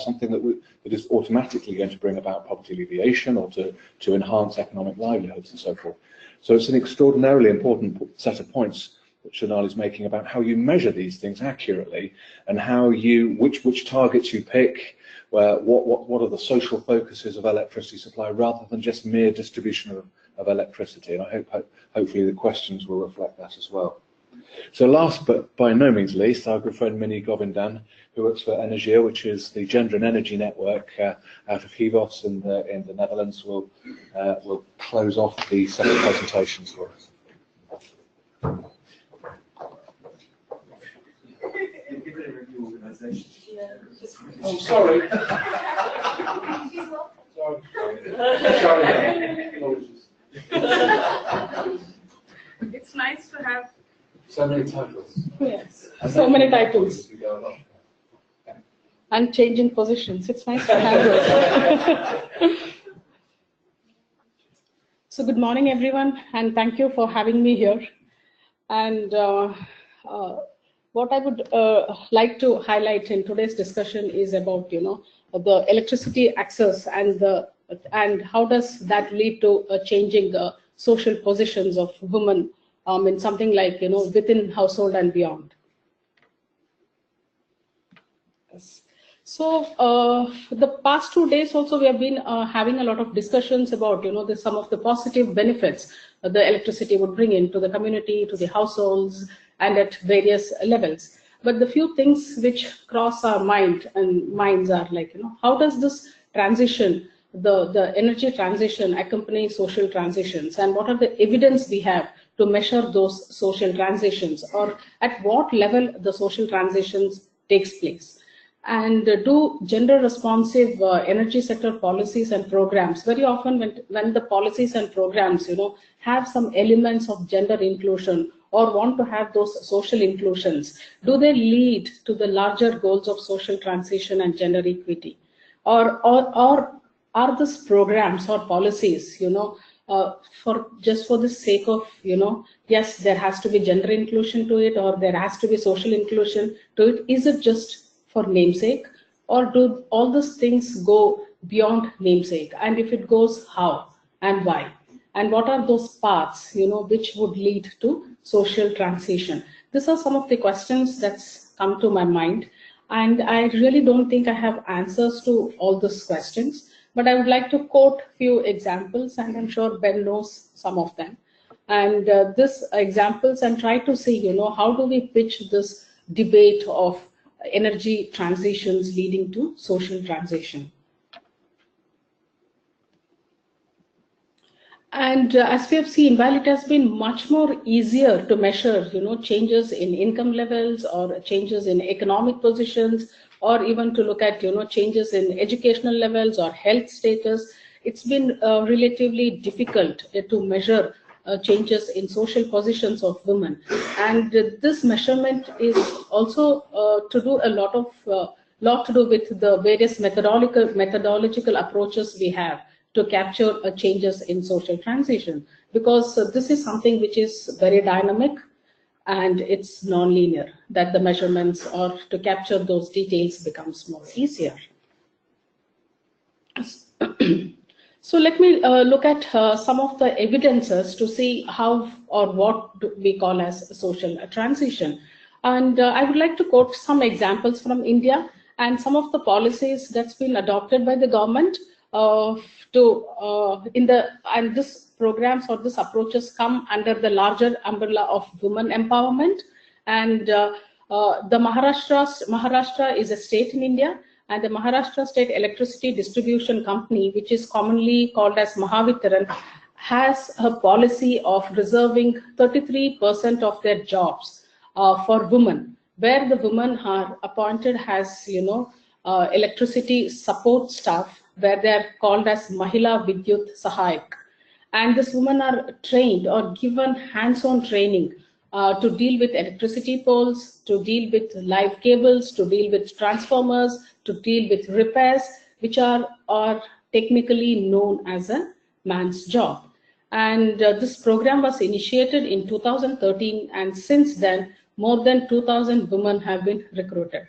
something that is automatically going to bring about poverty alleviation or to enhance economic livelihoods and so forth. So it's an extraordinarily important set of points that Shonali is making about how you measure these things accurately and how you, which targets you pick, what are the social focuses of electricity supply rather than just mere distribution of electricity. And I hope hopefully the questions will reflect that as well. So last but by no means least, our good friend Minnie Govindan, who works for Energia, which is the gender and energy network out of Hivos in the Netherlands, will close off the set of presentations for us. Oh, sorry. It's nice to have so many titles. Yes, so many titles. And changing positions. It's nice to have those. So good morning, everyone, and thank you for having me here. And what I would like to highlight in today's discussion is about, you know, the electricity access and how does that lead to changing the social positions of women in something like, you know, within household and beyond. Yes. So the past 2 days also we have been having a lot of discussions about some of the positive benefits the electricity would bring into the community, to the households, and at various levels. But the few things which cross our minds are like, how does this transition, the energy transition, accompany social transitions, and what are the evidence we have to measure those social transitions, or at what level the social transitions takes place? And do gender responsive energy sector policies and programs, very often when the policies and programs have some elements of gender inclusion or want to have those social inclusions, do they lead to the larger goals of social transition and gender equity, or are these programs or policies for the sake of yes, there has to be gender inclusion to it, or there has to be social inclusion to it? Is it just for namesake, or do all these things go beyond namesake? And if it goes, how and why? And what are those paths which would lead to social transition? These are some of the questions that's come to my mind, and I really don't think I have answers to all these questions, but I would like to quote few examples, and I'm sure Ben knows some of them. And these examples, and try to see how do we pitch this debate of energy transitions leading to social transition. And as we have seen, while it has been much more easier to measure changes in income levels, or changes in economic positions, or even to look at changes in educational levels or health status, it's been relatively difficult to measure changes in social positions of women. And this measurement is also to do a lot to do with the various methodological approaches we have to capture changes in social transition, because this is something which is very dynamic and it's non-linear, that the measurements or to capture those details becomes more easier. So let me look at some of the evidences to see how or what do we call as social transition. And I would like to quote some examples from India and some of the policies that's been adopted by the government and this programs or this approaches come under the larger umbrella of women empowerment. And the Maharashtra is a state in India, and the Maharashtra State Electricity Distribution Company, which is commonly called as Mahavitran, has a policy of reserving 33% of their jobs for women, where the women are appointed as electricity support staff, where they are called as Mahila Vidyut Sahayak. And these women are trained or given hands-on training to deal with electricity poles, to deal with live cables, to deal with transformers, to deal with repairs, which are technically known as a man's job. And this program was initiated in 2013, and since then, more than 2,000 women have been recruited.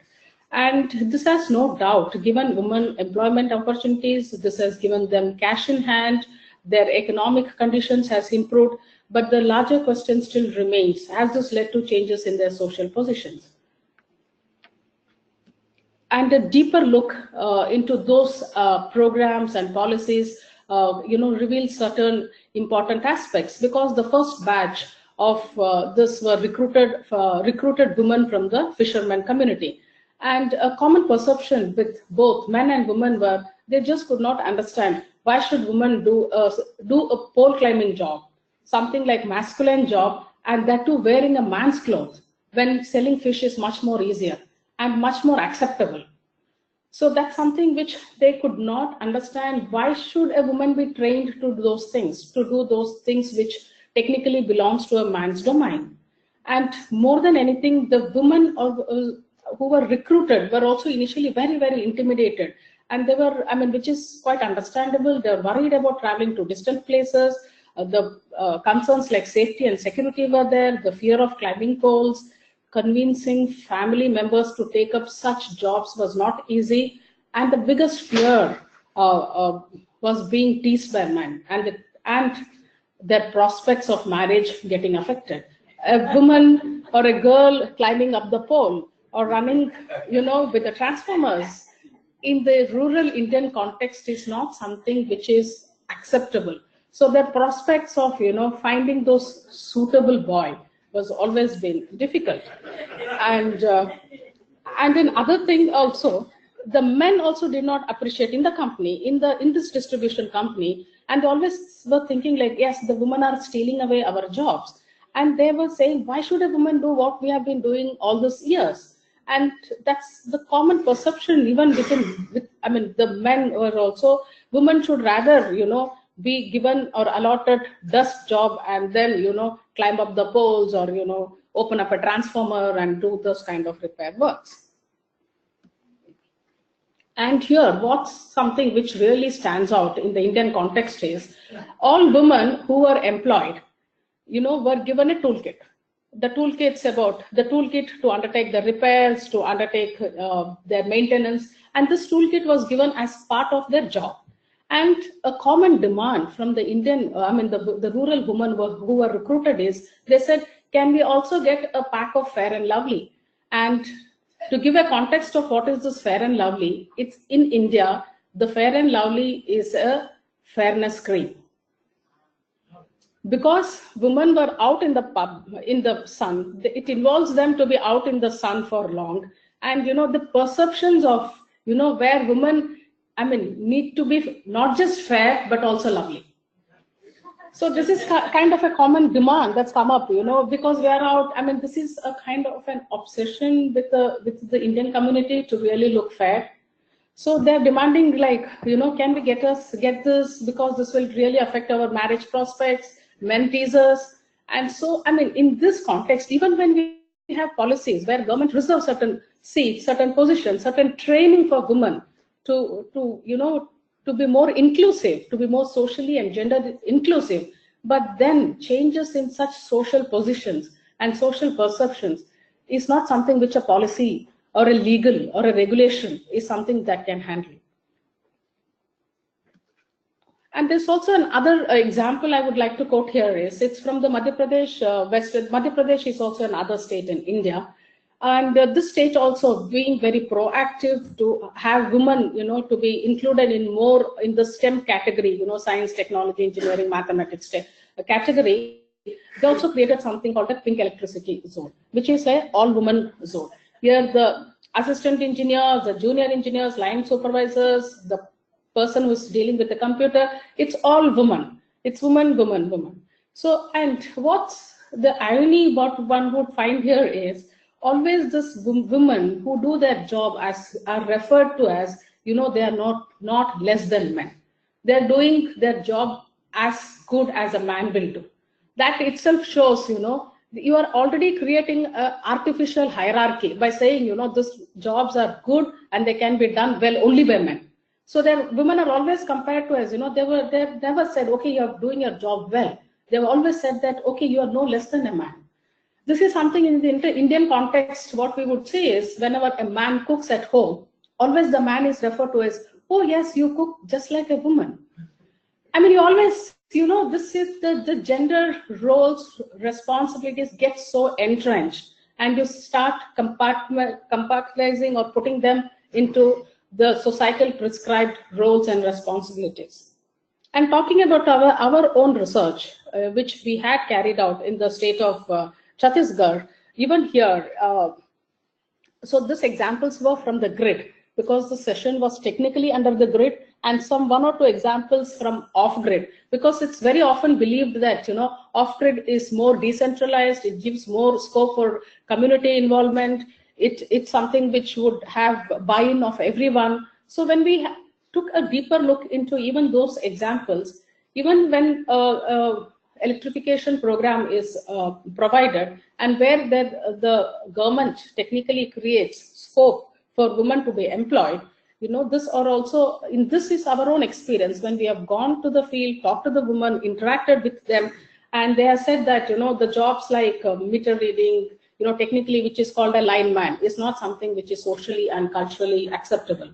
And this has no doubt given women employment opportunities, this has given them cash in hand, their economic conditions has improved, but the larger question still remains, has this led to changes in their social positions? And a deeper look into those programs and policies reveals certain important aspects, because the first batch of this were recruited women from the fishermen community. And a common perception with both men and women were they just could not understand why should women do a pole climbing job, something like masculine job, and that too wearing a man's clothes, when selling fish is much more easier and much more acceptable. So that's something which they could not understand. Why should a woman be trained to do those things which technically belongs to a man's domain? And more than anything, the women who were recruited were also initially very, very intimidated. And they were, which is quite understandable. They're worried about traveling to distant places. The concerns like safety and security were there, the fear of climbing poles. Convincing family members to take up such jobs was not easy. And the biggest fear was being teased by men and their prospects of marriage getting affected. A woman or a girl climbing up the pole or running, with the transformers, in the rural Indian context is not something which is acceptable. So the prospects of, you know, finding those suitable boy was always been difficult. And then other thing also, the men also did not appreciate in the company, in this distribution company, and they always were thinking like, yes, the women are stealing away our jobs. And they were saying, why should a woman do what we have been doing all these years? And that's the common perception, even I mean, the men were also, women should rather, you know, be given or allotted desk job and then, you know, climb up the poles or, you know, open up a transformer and do those kind of repair works. And here, what's something which really stands out in the Indian context is all women who were employed, you know, were given a toolkit. The toolkit's about the toolkit to undertake the repairs, to undertake their maintenance, and this toolkit was given as part of their job. And a common demand from the Indian, the rural women who were recruited is, they said, can we also get a pack of Fair and Lovely? And to give a context of what is this Fair and Lovely, it's in India, the Fair and Lovely is a fairness cream. Because women were out in the pub, in the sun, it involves them to be out in the sun for long. And, you know, the perceptions of, you know, where women, need to be not just fair, but also lovely. So this is kind of a common demand that's come up, you know, because we are out, this is a kind of an obsession with the Indian community to really look fair. So they're demanding like, you know, can we get this, because this will really affect our marriage prospects, men teasers. And so, in this context, even when we have policies where government reserves certain seats, certain positions, certain training for women to you know, to be more inclusive, to be more socially and gender inclusive, but then changes in such social positions and social perceptions is not something which a policy or a legal or a regulation is something that can handle. And there's also another example I would like to quote here is, it's from the Madhya Pradesh, Madhya Pradesh is also another state in India. And this state also being very proactive to have women, you know, to be included in more in the STEM category, you know, science, technology, engineering, mathematics category. They also created something called a pink electricity zone, which is a all-woman zone. Here the assistant engineers, the junior engineers, line supervisors, the person who's dealing with the computer, it's all women. It's woman, woman, woman. So, and what's the irony, what one would find here is, always this women who do their job are referred to as, you know, they are not less than men. They're doing their job as good as a man will do. That itself shows, you know, you are already creating an artificial hierarchy by saying, you know, these jobs are good and they can be done well only by men. So women are always compared to as, you know, they've never said, okay, you're doing your job well. They've always said that, okay, you are no less than a man. This is something in the Indian context, what we would say is, whenever a man cooks at home, always the man is referred to as, oh yes, you cook just like a woman. You always, you know, this is the gender roles, responsibilities get so entrenched, and you start compartmentalizing or putting them into the societal prescribed roles and responsibilities. And talking about our own research, which we had carried out in the state of Chhattisgarh, even here, so these examples were from the grid, because the session was technically under the grid, and one or two examples from off-grid, because it's very often believed that, you know, off-grid is more decentralized, it gives more scope for community involvement, it's something which would have buy-in of everyone. So when we took a deeper look into even those examples, even when electrification program is provided, and where the government technically creates scope for women to be employed, you know, this is our own experience when we have gone to the field, talked to the women, interacted with them, and they have said that, you know, the jobs like meter reading, you know, technically, which is called a lineman, is not something which is socially and culturally acceptable.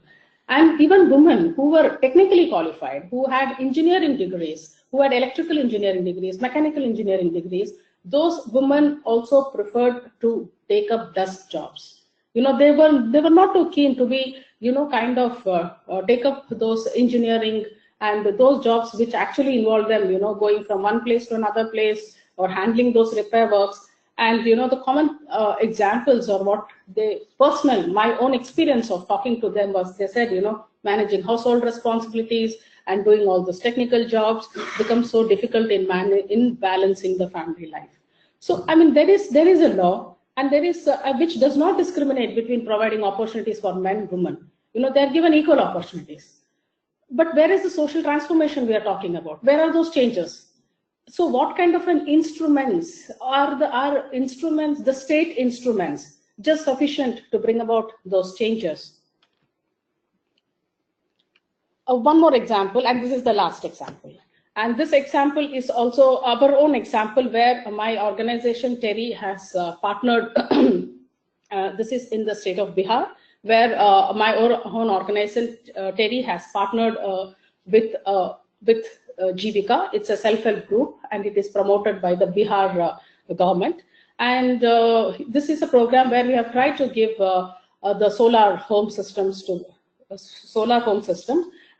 And even women who were technically qualified, who had engineering degrees, who had electrical engineering degrees, mechanical engineering degrees, those women also preferred to take up desk jobs. You know, they were not too keen to be kind of take up those engineering and those jobs which actually involve them, going from one place to another place or handling those repair works. And the common examples or what my own experience of talking to them was, they said, managing household responsibilities and doing all those technical jobs becomes so difficult in balancing the family life. So I mean, there is a law, and there is which does not discriminate between providing opportunities for men and women. They are given equal opportunities. But where is the social transformation we are talking about? Where are those changes? So what kind of an instruments are instruments, the state instruments, just sufficient to bring about those changes? One more example, and this is the last example. And this example is also our own example where my organization, TERI, has partnered. This is in the state of Bihar, where my own organization, TERI, has partnered with Jivika. It's a self-help group, and it is promoted by the Bihar government. And this is a program where we have tried to give the solar home systems to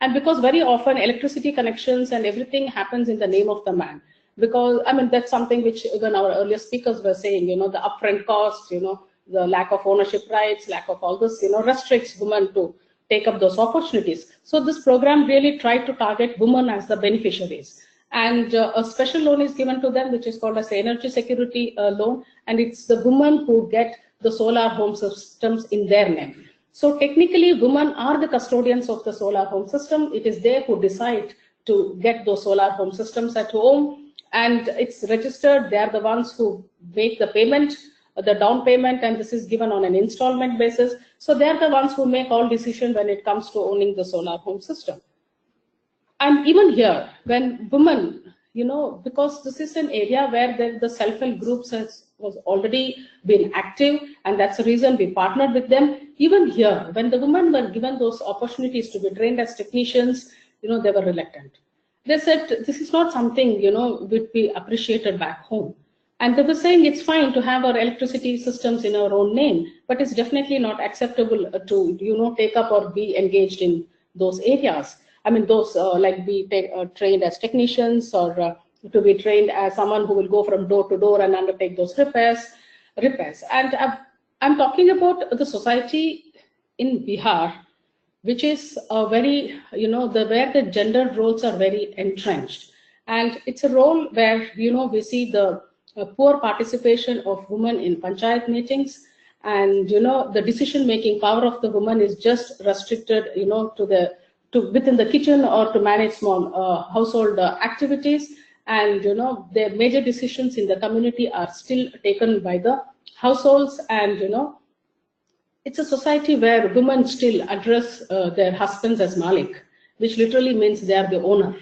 And because very often electricity connections and everything happens in the name of the man, because I mean that's something which even our earlier speakers were saying, the upfront cost, the lack of ownership rights, lack of all this, restricts women to take up those opportunities. So this program really tried to target women as the beneficiaries. And a special loan is given to them, which is called as energy security loan, and it's the women who get the solar home systems in their name. So technically, women are the custodians of the solar home system. It is they who decide to get those solar home systems at home, and it's registered. They are the ones who make the payment, the down payment, and this is given on an installment basis. So they are the ones who make all decisions when it comes to owning the solar home system. And even here, when women, because this is an area where the self-help groups was already been active, and that's the reason we partnered with them. Even here, when the women were given those opportunities to be trained as technicians, they were reluctant. They said this is not something would be appreciated back home, and they were saying it's fine to have our electricity systems in our own name, but it's definitely not acceptable to take up or be engaged in those areas. I mean, those like be trained as technicians, or to be trained as someone who will go from door to door and undertake those repairs. And I'm talking about the society in Bihar, which is very, where the gender roles are very entrenched. And it's a role where, we see the poor participation of women in panchayat meetings, and, the decision-making power of the woman is just restricted, within the kitchen or to manage small household activities. And the major decisions in the community are still taken by the households. And it's a society where women still address their husbands as Malik, which literally means they are the owner.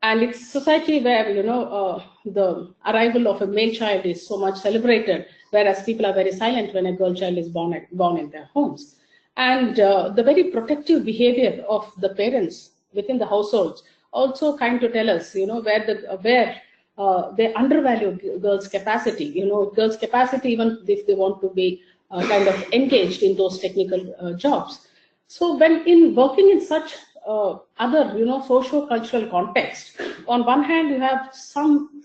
And it's a society where the arrival of a male child is so much celebrated, whereas people are very silent when a girl child is born in their homes. And the very protective behavior of the parents within the households also kind to tell us, where they undervalue girls' capacity. Girls' capacity, even if they want to be kind of engaged in those technical jobs. So when in working in such other, socio-cultural context, on one hand you have some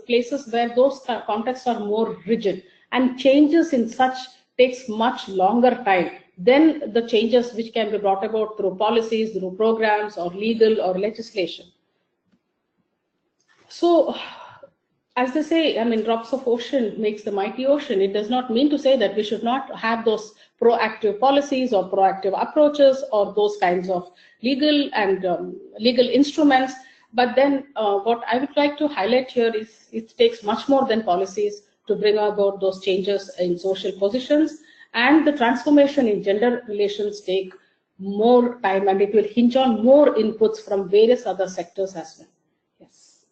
places where those contexts are more rigid, and changes in such takes much longer time than the changes which can be brought about through policies, through programs, or legal or legislation. So, as they say, I mean, drops of ocean makes the mighty ocean. It does not mean to say that we should not have those proactive policies or proactive approaches or those kinds of legal and legal instruments. But then what I would like to highlight here is it takes much more than policies to bring about those changes in social positions. And the transformation in gender relations take more time, and it will hinge on more inputs from various other sectors as well. Yes.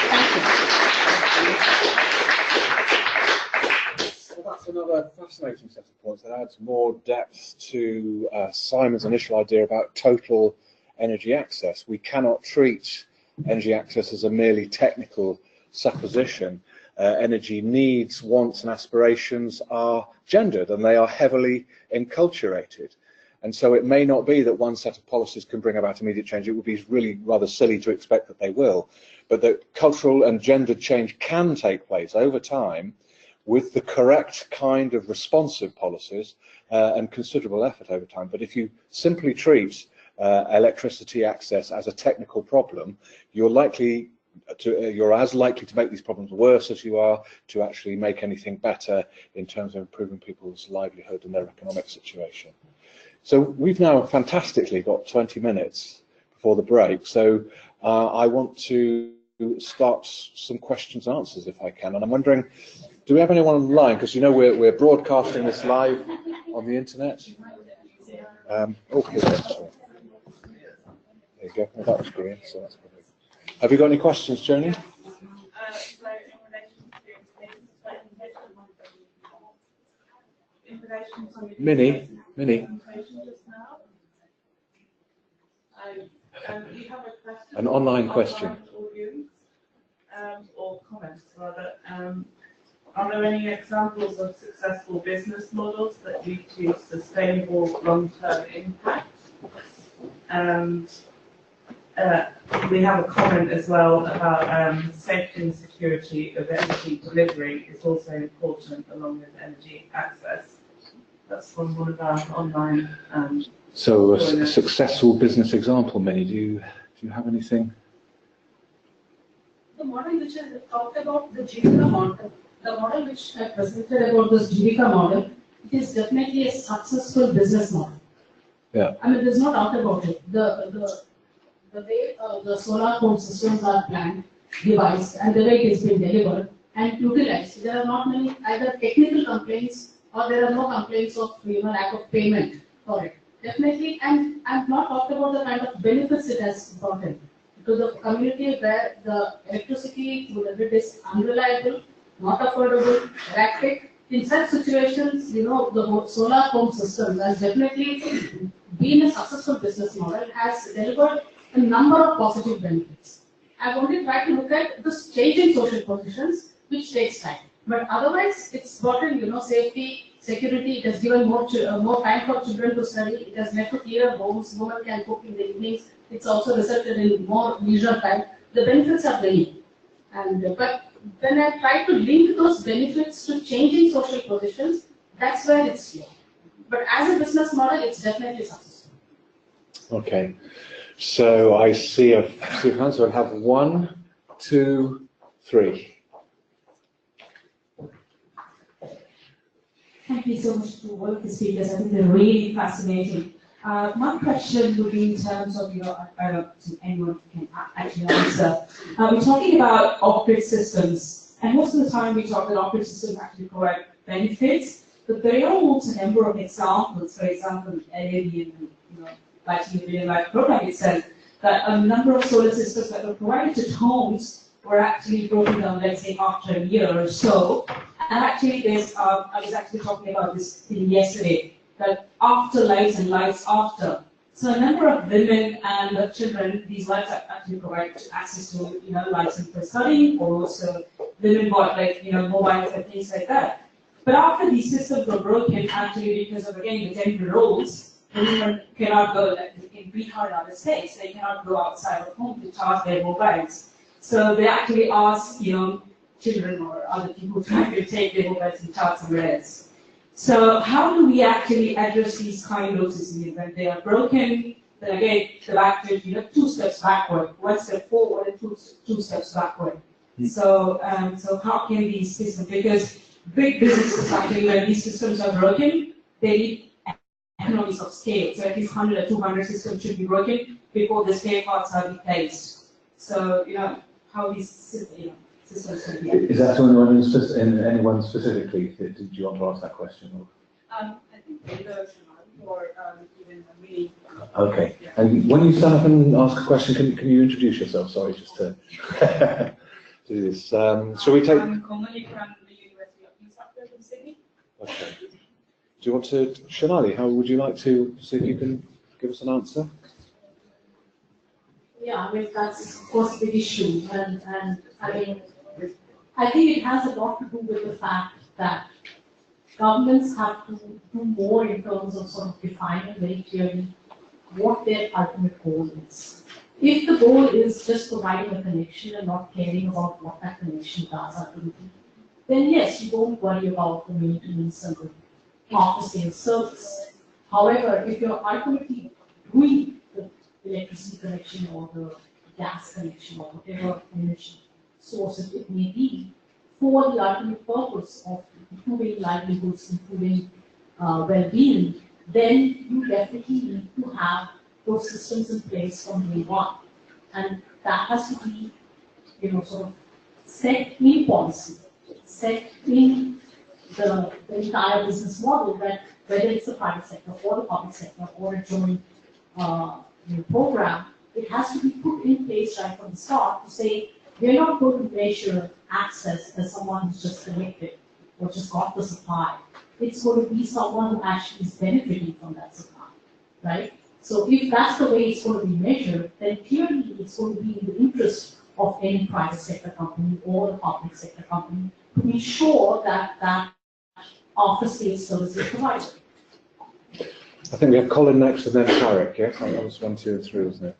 Thank you. Well, that's another fascinating set of points that adds more depth to Simon's initial idea about total energy access. We cannot treat energy access as a merely technical supposition. energy needs, wants and aspirations are gendered, and they are heavily enculturated. And so it may not be that one set of policies can bring about immediate change. It would be really rather silly to expect that they will, but that cultural and gendered change can take place over time with the correct kind of responsive policies and considerable effort over time. But if you simply treat electricity access as a technical problem, you're as likely to make these problems worse as you are to actually make anything better in terms of improving people's livelihood and their economic situation. So we've now fantastically got 20 minutes before the break, so I want to start some questions and answers if I can, and I'm wondering, do we have anyone online? Because you know we're broadcasting this live on the internet. Okay, there you go. Well, that was green, so that's probably. Have you got any questions, Joni? Minnie. An online question. Or comments rather. Are there any examples of successful business models that lead to sustainable long-term impact? And we have a comment as well about safety and security of energy delivery is also important along with energy access. That's from one of our online. So a successful business example, Minnie. Do you have anything? The model which I talked about, the Jivika model, the model which I presented about this Jivika model, it is definitely a successful business model. Yeah. I mean, there's no doubt about it. The way the solar home systems are planned, devised, and the way it is being delivered and utilized, there are not many either technical complaints or there are no complaints of lack of payment for it. Definitely, and I've not talked about the kind of benefits it has brought in to the community where the electricity through the grid is unreliable, not affordable, erratic. In such situations, the solar home system has definitely been a successful business model, has delivered a number of positive benefits. I've only tried to look at this change in social positions, which takes time. But otherwise, it's brought in, safety, security. It has given more time for children to study. It has led to clearer homes. Women can cook in the evenings. It's also resulted in more leisure time. The benefits are many. But when I try to link those benefits to changing social positions, that's where it's slow. But as a business model, it's definitely successful. Okay. So I see a few hands. So I have 1, 2, 3. Thank you so much to all of the speakers. I think they're really fascinating. One question would be in terms of, I don't know if anyone can actually answer. We're talking about off-grid systems, and most of the time we talk that off-grid systems actually provide benefits, but there are also a number of examples. For example, LCEDN, lighting the billion light program itself, that a number of solar systems that were provided to homes were actually broken down, let's say, after a year or so. And actually, I was actually talking about this thing yesterday, that after lights and lights after. So a number of women and children, these lights actually provide access to, lights for studying, or also women bought mobiles and things like that. But after these systems were broken, actually, because of, again, the gender roles, women cannot go, in pre-hard outer space, they cannot go outside of home to charge their mobiles. So they actually ask, children or other people trying to take their mobiles and charge somewhere else. So how do we actually address these kind of systems when they are broken? Then again, the back to 2 steps backward, 1 step forward and two steps backward. So how can these systems? Because big businesses actually, when these systems are broken, they need economies of scale. So at least 100 or 200 systems should be broken before the spare parts are replaced. So how these systems should be. Is that to anyone specifically? Did you want to ask that question? I think either Shonali or even me. Okay. Yeah. And when you stand up and ask a question, can you introduce yourself? Sorry, just to do this. Shall we take? I'm Shonali from the University of New South Wales in Sydney. Okay. Do you want to, Shonali? How would you like to see if you can give us an answer? Yeah, I mean that's of course a big issue, and I mean I think it has a lot to do with the fact that governments have to do more in terms of sort of defining very clearly what their ultimate goal is. If the goal is just providing a connection and not caring about what that connection does ultimately, then yes, you don't worry about the maintenance and the after-sales service. However, if you're ultimately doing the electricity connection or the gas connection or whatever energy source it may be, for the ultimate purpose of improving livelihoods, improving well-being, then you definitely need to have those systems in place from day one. And that has to be, sort of set in policy, set in the entire business model, that whether it's the private sector or the public sector or a joint program, it has to be put in place right from the start to say, we're not going to measure access as someone who's just connected or just got the supply. It's going to be someone who actually is benefiting from that supply, right? So if that's the way it's going to be measured, then clearly it's going to be in the interest of any private sector company or the public sector company to be sure that that after-sales service is provided. I think we have Colin next and then Tarek, yes? That was 1, 2, and 3, wasn't it?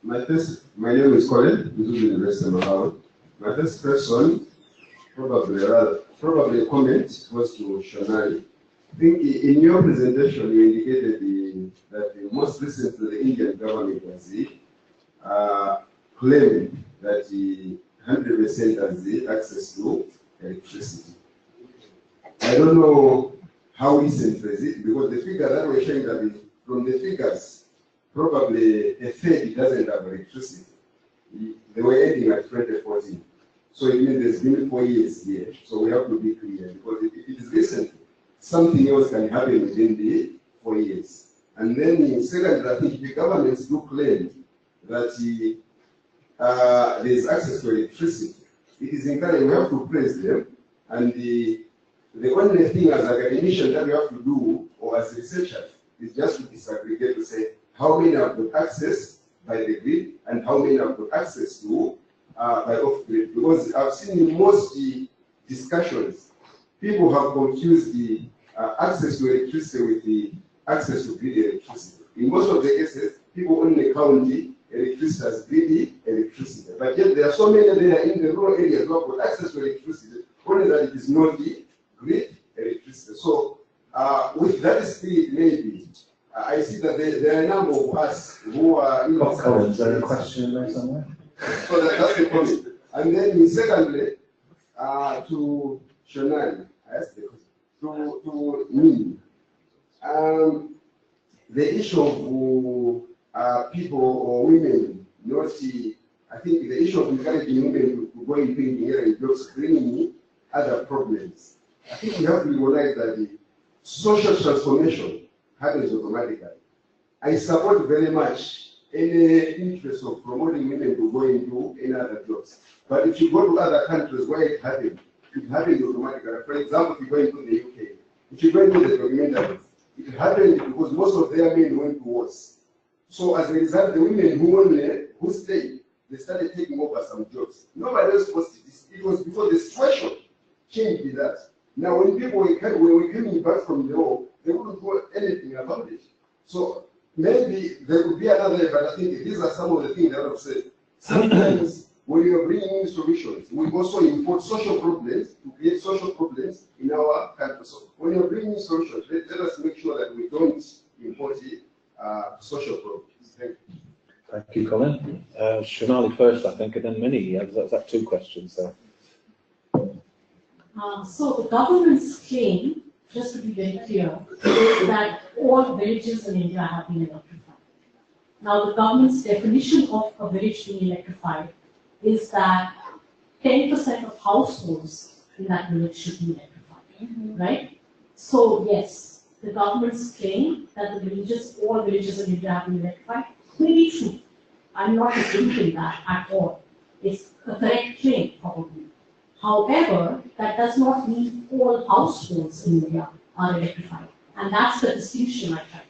My name is Colin, this is University of Mahal. My first question, probably a comment, was to Shonali. I think in your presentation you indicated that most recently the Indian government has claimed that 100% has access to electricity. I don't know how recent is it, because the figure that we're showing that is from the figures, probably a third doesn't have electricity. They were ending at 2014. So it means there's been 4 years here. So we have to be clear, because if it is recent, something else can happen within the 4 years. And then secondly, I think the governments do claim that there is access to electricity. It is encouraging, we have to praise them. And the only thing as academicians that we have to do, or as researchers, is just to disaggregate to say how many have got access by the grid and how many have got access to by off-grid. Because I've seen in most discussions, people have confused the access to electricity with the access to grid electricity. In most of the cases, people only count the electricity as grid electricity. But yet there are so many there in the rural areas who have got access to electricity, only that it is not the grid electricity. So with that spirit, maybe, I see that there are a number of us who are in Colin, is there a question there somewhere? So that's the comment. And then secondly, to Shonali, I asked the question. To me, the issue of people or women, not I think the issue of encouraging women to go into engineering jobs, bringing other problems. I think we have to realize that the social transformation happens automatically. I support very much any interest of promoting women to go into any other jobs. But if you go to other countries where it happens automatically. For example, if you go into the UK, if you go into the documentaries, it happened because most of their men went to wars. So as a result, the women who stayed, they started taking over some jobs. Nobody else was this. It was because the situation changed with that. Now, when people were coming back from the war, they wouldn't do anything about it. So maybe there could be another, but I think these are some of the things that I've said. Sometimes when you're bringing in solutions, we also import social problems to create social problems in our country. So when you're bringing in solutions, let us make sure that we don't import social problems. Thank you. Thank you, Colin. Shonali first, I think, and then Minnie. That's 2 questions there. So the government's claim, just to be very clear, is that all villages in India have been electrified. Now, the government's definition of a village being electrified is that 10% of households in that village should be electrified, right? So yes, the government's claim that all villages in India have been electrified may be true. I'm not disputing that at all. It's a correct claim, probably. However, that does not mean all households in India are electrified. And that's the distinction I try to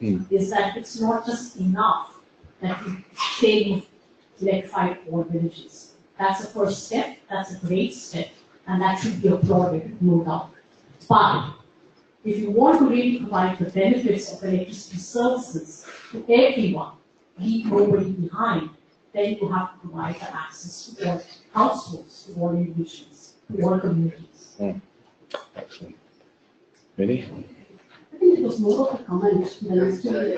make, is that it's not just enough that you say electrified all villages. That's the first step, that's a great step, and that should be applauded, no doubt. But if you want to really provide the benefits of electricity services to everyone, leave nobody behind, then you have to provide the access to all households, to all individuals, to all communities. Excellent. Really? I think it was more of a comment than actually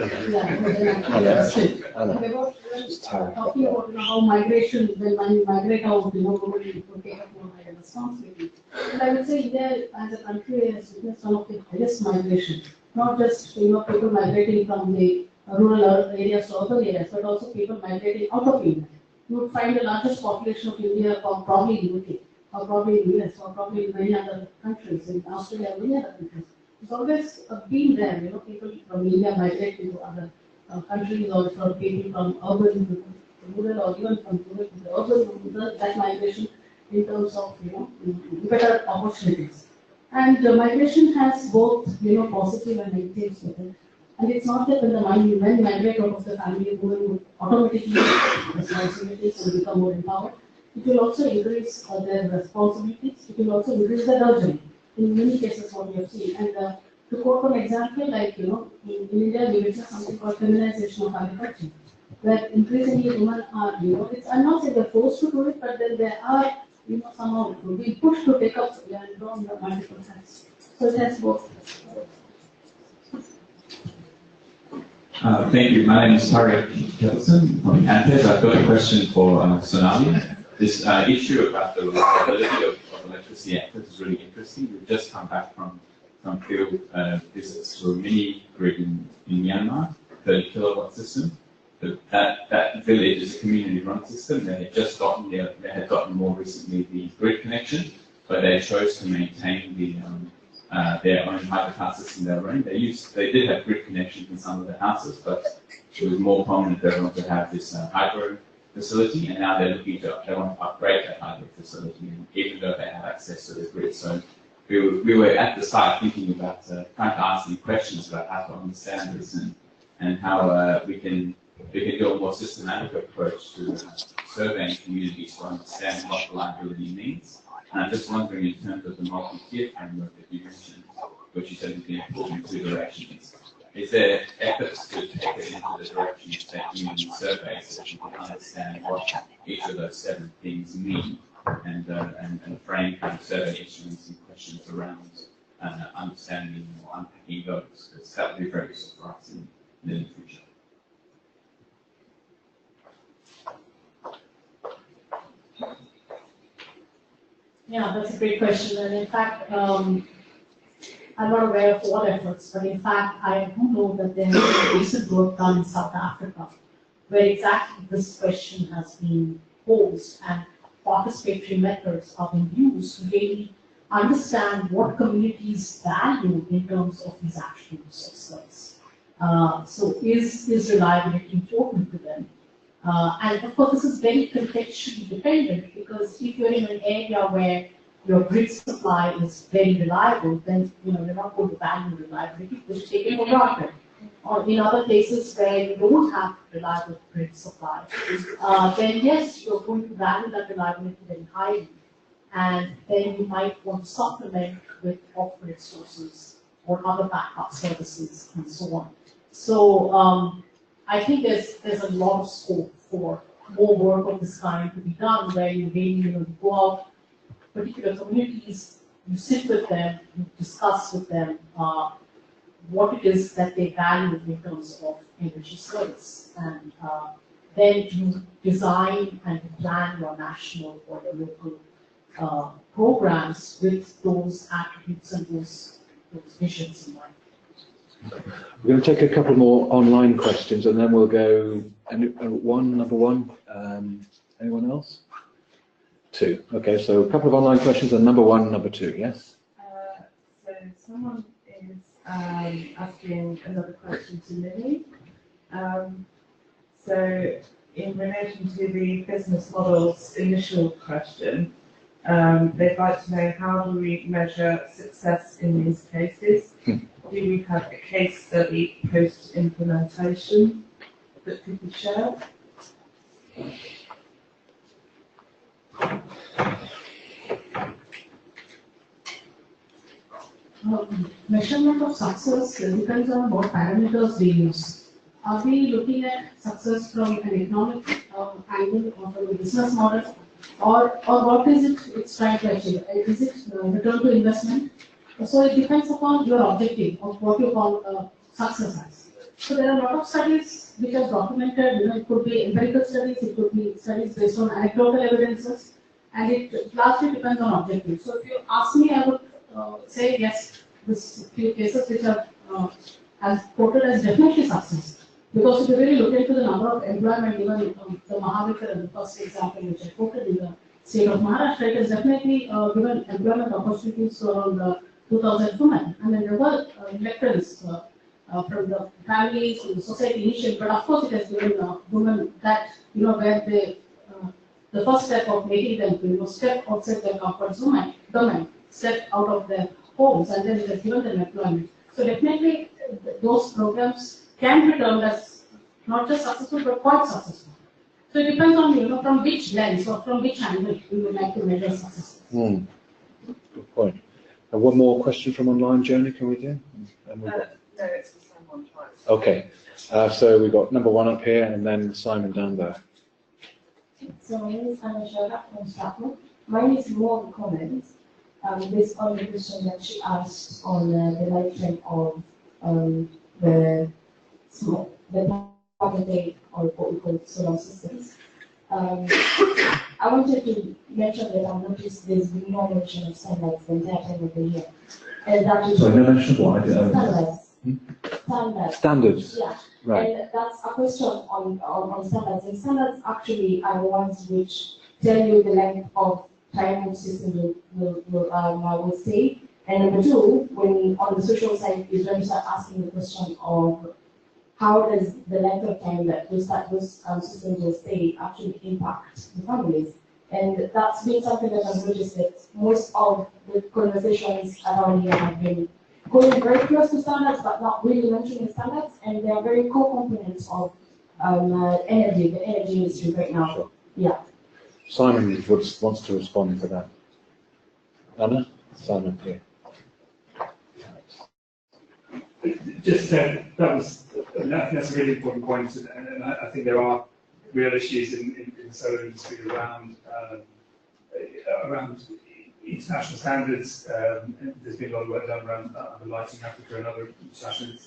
talking about how migration, when you migrate out, nobody will take up more higher responsibility. But I would say India as a country has witnessed some of the highest migration, not just people migrating from the rural areas to urban areas, but also people migrating out of India. You would find the largest population of India probably in UK, or probably in US, or probably in many other countries, in Austria or many other countries. It's always been there, people from India migrate to other countries, or from people from urban to rural, or even from rural to the urban, that migration in terms of better opportunities. And migration has both positive and negatives with it. And it's not that when you migrate out of the family, women will automatically take responsibilities and become more empowered. It will also increase their responsibilities. It will also increase their urging. In many cases, what we have seen. And to quote an example, like in India, we witness something called feminization of agriculture, where increasingly women are, I'm not saying they're forced to do it, but then they are, somehow being pushed to take up and draw on the multiple sides. So it has both. Thank you. My name is Tarek Kelson from Antes. I've got a question for Shonali. This issue about the reliability of electricity access is really interesting. We've just come back from some field visits to a mini grid in Myanmar, 30 kilowatt system. That village is a community-run system. They had gotten more recently the grid connection, but they chose to maintain their own hydropower system they were running. They did have grid connections in some of the houses, but it was more prominent that they wanted to have this hydro facility, and now they're looking to upgrade that hydro facility, even though they have access to the grid. So we were at the site thinking about trying to ask some questions about how to understand this and how we can do a more systematic approach to surveying communities to understand what reliability means. And I'm just wondering, in terms of the multi-tier framework that you mentioned, which you said is being pulled in two directions, is there efforts to take it into the direction of say community surveys so that you can understand what each of those 7 things mean and frame kind of survey issues and questions around understanding or unpacking those? Because that would be very useful for us in the near future. Yeah, that's a great question. And in fact, I'm not aware of all efforts, but in fact, I do know that there has been recent work done in South Africa, where exactly this question has been posed and participatory methods are being used to really understand what communities value in terms of these attributes of service. So is reliability important to them? And of course, this is very contextually dependent, because if you're in an area where your grid supply is very reliable, then you're not going to value reliability, which is taken for granted. Or in other places where you don't have reliable grid supply, then yes, you're going to value that reliability very highly, and then you might want to supplement with off-grid sources or other backup services and so on. So I think there's a lot of scope for more work of this kind to be done, where you really go out particular communities, you sit with them, you discuss with them what it is that they value in terms of energy service, and then you design and plan your national or your local programs with those attributes and those visions in mind. We're going to take a couple more online questions, and then we'll go number one. Anyone else? 2. Okay, so a couple of online questions, and number 1, number 2. Yes. So someone is asking another question to Lily. So in relation to the business models initial question, they'd like to know, how do we measure success in these cases? Do we have a case study post-implementation that could be shared? Measurement of success depends on what parameters we use. Are we looking at success from an economic angle or from a business model, or what is it's trying to achieve? Is it return to investment? So it depends upon your objective of what you call success as. So there are a lot of studies which are documented. It could be empirical studies, it could be studies based on anecdotal evidences, and it largely depends on objectives. So if you ask me, I would say yes, this few cases which are as quoted as definitely success. Because if you really look into the number of employment, even the Mahavitra, the first example which I quoted in the state of Maharashtra, it has definitely given employment opportunities to around 2,000 women. And then there were electors from the families to the society initially, but of course it has given women that, where they, the first step of making them, step outside their comfort domain, step out of their homes, and then it has given them employment. So definitely those programs can be termed as not just successful but quite successful. So it depends on from which lens or from which angle we would like to measure success. Good point. And one more question from online, Journey, can we do? No, it's the same one twice. Okay, so we've got number one up here and then Simon down there. So my name is Marcela from Stockholm. Mine is more comment based on the question that she asked on the lifetime of the plug-and-play or what we call solar systems. I wanted to mention that I've noticed there's been no mention of standards the entire time of the year. And that is no mention of what? Standards. Standards. Yeah. Right. And that's a question on standards. And standards actually are the ones which tell you the length of time which system will stay. And number two, when on the social side is when you start asking the question of how does the length of time that those systems will stay actually impact the families. And that's been something that I've noticed that most of the conversations around here have been going very close to standards, but not really mentioning standards, and they are very core components of the energy industry right now. Sure. Yeah. Simon wants to respond to that. Anna? Simon, here. Just that's a really important point, and I think there are real issues in the solar industry around international standards. There's been a lot of work done around Lighting Africa and other international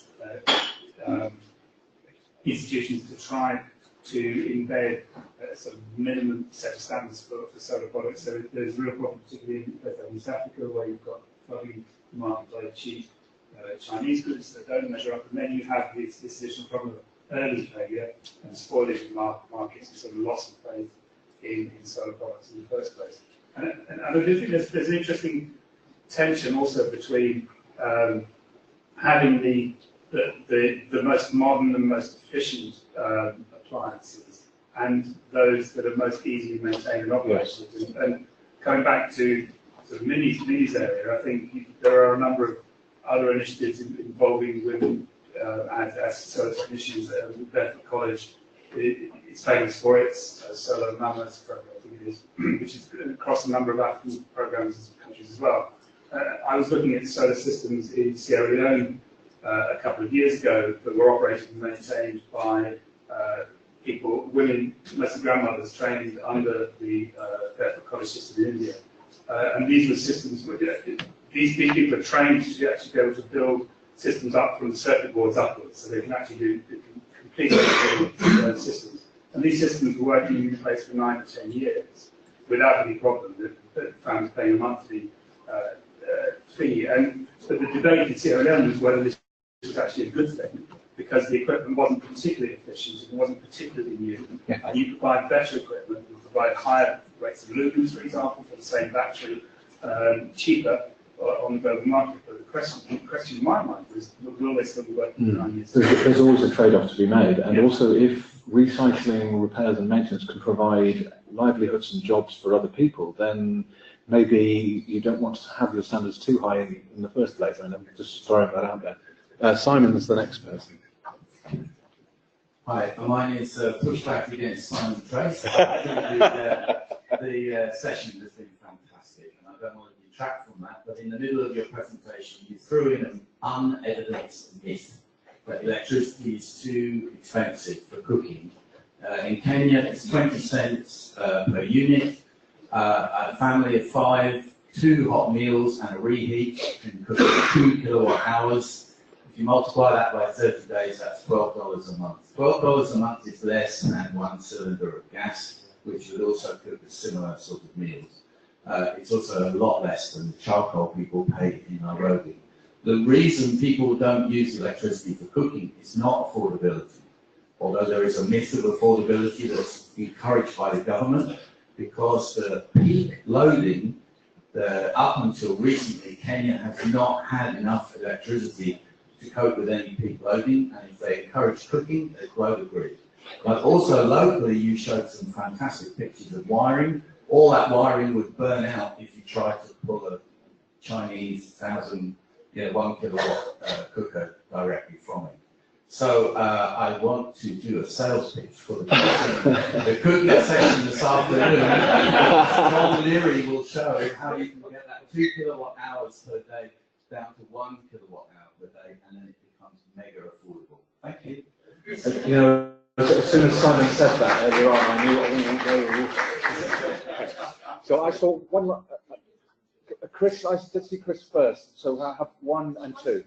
institutions to try to embed a sort of minimum set of standards for solar products. So there's a real problem, particularly in East Africa, where you've got flooding demand by cheap Chinese goods that don't measure up, and then you have this additional problem of early failure and spoiling the markets and sort of loss of faith in solar products in the first place. And I do think there's an interesting tension also between having the most modern and most efficient appliances and those that are most easily maintained and operated. Yes. And coming back to sort of Minnie's area, I think there are a number of other initiatives involving women as solar technicians. Bedford College is famous for its solar mammoth program, I think it is, which is across a number of African programs and countries as well. I was looking at solar systems in Sierra Leone a couple of years ago that were operated and maintained by women, mostly grandmothers, trained under the Bedford College system in India. And these were systems where these people are trained to actually be able to build systems up from the circuit boards upwards, so they can actually do completely systems. And these systems were working in place for 9 to 10 years without any problem. The families paying a monthly fee. And so the debate in Sierra Leone was whether this was actually a good thing, because the equipment wasn't particularly efficient, it wasn't particularly new, and you provide better equipment, you provide higher rates of lumens, for example, for the same battery, cheaper on the global market. But the question in my mind was, will they still be working for 9 years? There's always a trade-off to be made, and also if recycling, repairs and maintenance can provide livelihoods and jobs for other people, then maybe you don't want to have your standards too high in the first place. I mean, I'm just throwing that out there. Simon's the next person. Hi, mine is pushback against Simon Trace. The session has been fantastic, and I don't want to detract from that, but in the middle of your presentation, you threw in an unevidenced myth that electricity is too expensive for cooking. In Kenya, it's 20 cents per unit. A family of 5, 2 hot meals and a reheat can cook 2 kilowatt hours. If you multiply that by 30 days, that's $12 a month. $12 a month is less than 1 cylinder of gas, which would also cook a similar sort of meals. It's also a lot less than the charcoal people pay in Nairobi. The reason people don't use electricity for cooking is not affordability, although there is a myth of affordability that's encouraged by the government, because the peak loading, up until recently, Kenya has not had enough electricity to cope with any peak loading, and if they encourage cooking, they grow the grid. But also locally, you showed some fantastic pictures of wiring. All that wiring would burn out if you tried to pull a Chinese 1 kilowatt cooker directly from it. So I want to do a sales pitch for the cooking session this afternoon. John Leary will show how you can get that 2 kilowatt hours per day down to 1 kilowatt hour per day, and then it becomes mega affordable. Thank you. You know, as soon as Simon said that earlier on, I knew I wouldn't go. So I saw one. Chris, I did see Chris first. So I have 1 and 2.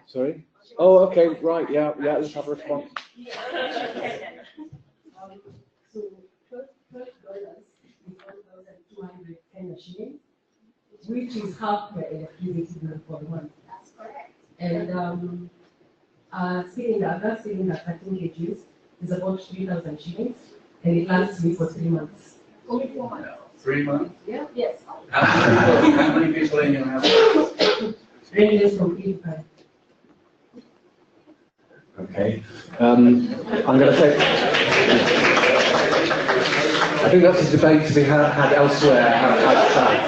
Sorry. Oh, okay, right, yeah, let's have a response. So $12 is 1,200 Kenya shillings, which is half the electricity bill for the month. That's correct. And gas cylinder 13 kgs is about 3,000 shillings, and it lasts me for 3 months. Only 4 months. 3 months? Yeah. Yes. How many people in your house? Ranges from 85. Okay. I'm going to take. I think that's a debate to be had elsewhere outside.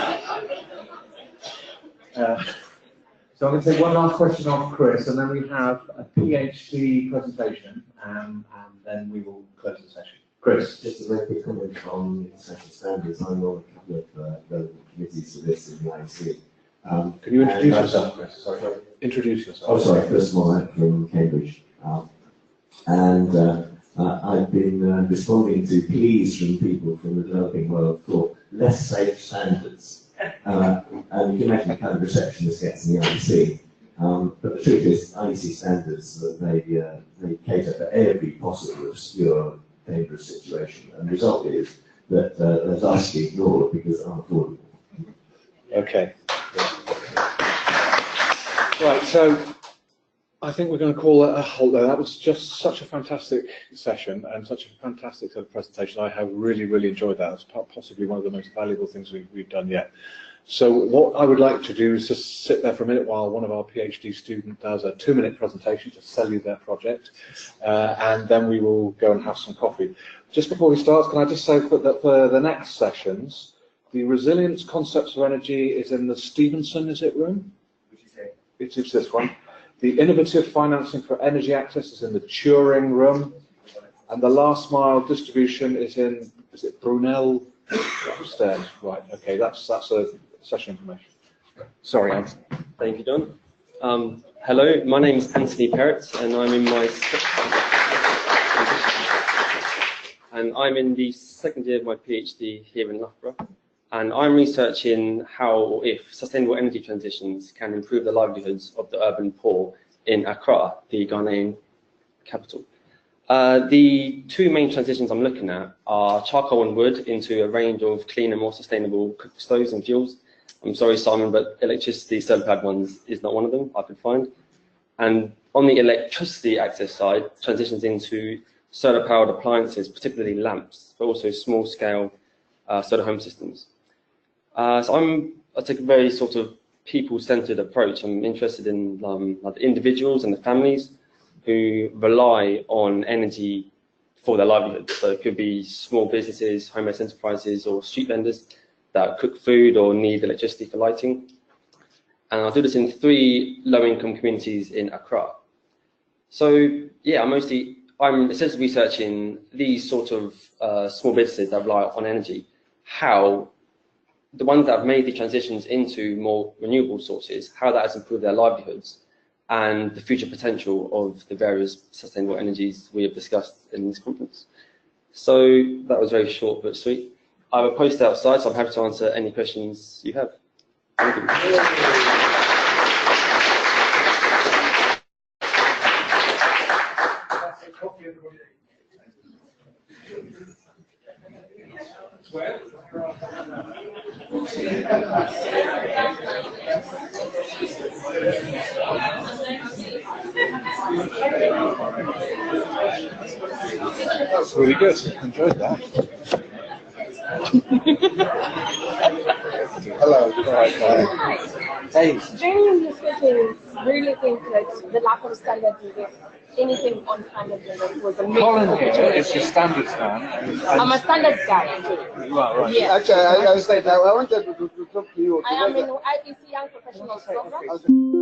So I'm going to take one last question off Chris, and then we have a PhD presentation, and then we will close the session. Chris. Just a very quick comment on international standards. I'm on a couple of relevant committees for this in the IC. Can you introduce yourself, Chris? Sorry. Introduce yourself. Oh, sorry. First of all, I'm from Cambridge. I've been responding to pleas from people from the developing world for less safe standards. And you can imagine the kind of reception this gets in the IEC. But the truth is, IEC standards, they cater for every possible obscure, dangerous situation. And the result is that they're largely ignored because they're unaffordable. Okay. Right, so I think we're going to call it a halt there. That was just such a fantastic session and such a fantastic sort of presentation. I have really, really enjoyed that. It's possibly one of the most valuable things we've done yet. So what I would like to do is just sit there for a minute while one of our PhD students does a 2-minute presentation to sell you their project, and then we will go and have some coffee. Just before we start, can I just say that for the next sessions, the resilience concepts of energy is in the Stevenson, is it, room? It is this one. The innovative financing for energy access is in the Turing room, and the last mile distribution is in, is it Brunel upstairs? Right. Okay. That's a session information. Sorry, Anne. Thank you, John. Hello, my name is Anthony Perrott, and I'm in the second year of my PhD here in Loughborough. And I'm researching how or if sustainable energy transitions can improve the livelihoods of the urban poor in Accra, the Ghanaian capital. The 2 main transitions I'm looking at are charcoal and wood into a range of clean and more sustainable cook stoves and fuels. I'm sorry, Simon, but electricity solar powered ones is not one of them I could find. And on the electricity access side, transitions into solar powered appliances, particularly lamps, but also small scale solar home systems. So I take a very sort of people-centered approach. I'm interested in the individuals and the families who rely on energy for their livelihood. So it could be small businesses, home-based enterprises, or street vendors that cook food or need electricity for lighting. And I'll do this in 3 low-income communities in Accra. So yeah, I'm essentially researching these sort of small businesses that rely on energy how the ones that have made the transitions into more renewable sources, how that has improved their livelihoods, and the future potential of the various sustainable energies we have discussed in this conference. So that was very short but sweet. I have a post outside, so I'm happy to answer any questions you have. Thank you. That's really good. Enjoyed that. Hello. Hi. Hey. During the speeches, really think that the lack of standards in anything on climate was a Colin here is the standards man. I'm a standards guy. You are, right. Yeah. Actually, I wanted to talk to you. I am in IPC Young Professionals Program.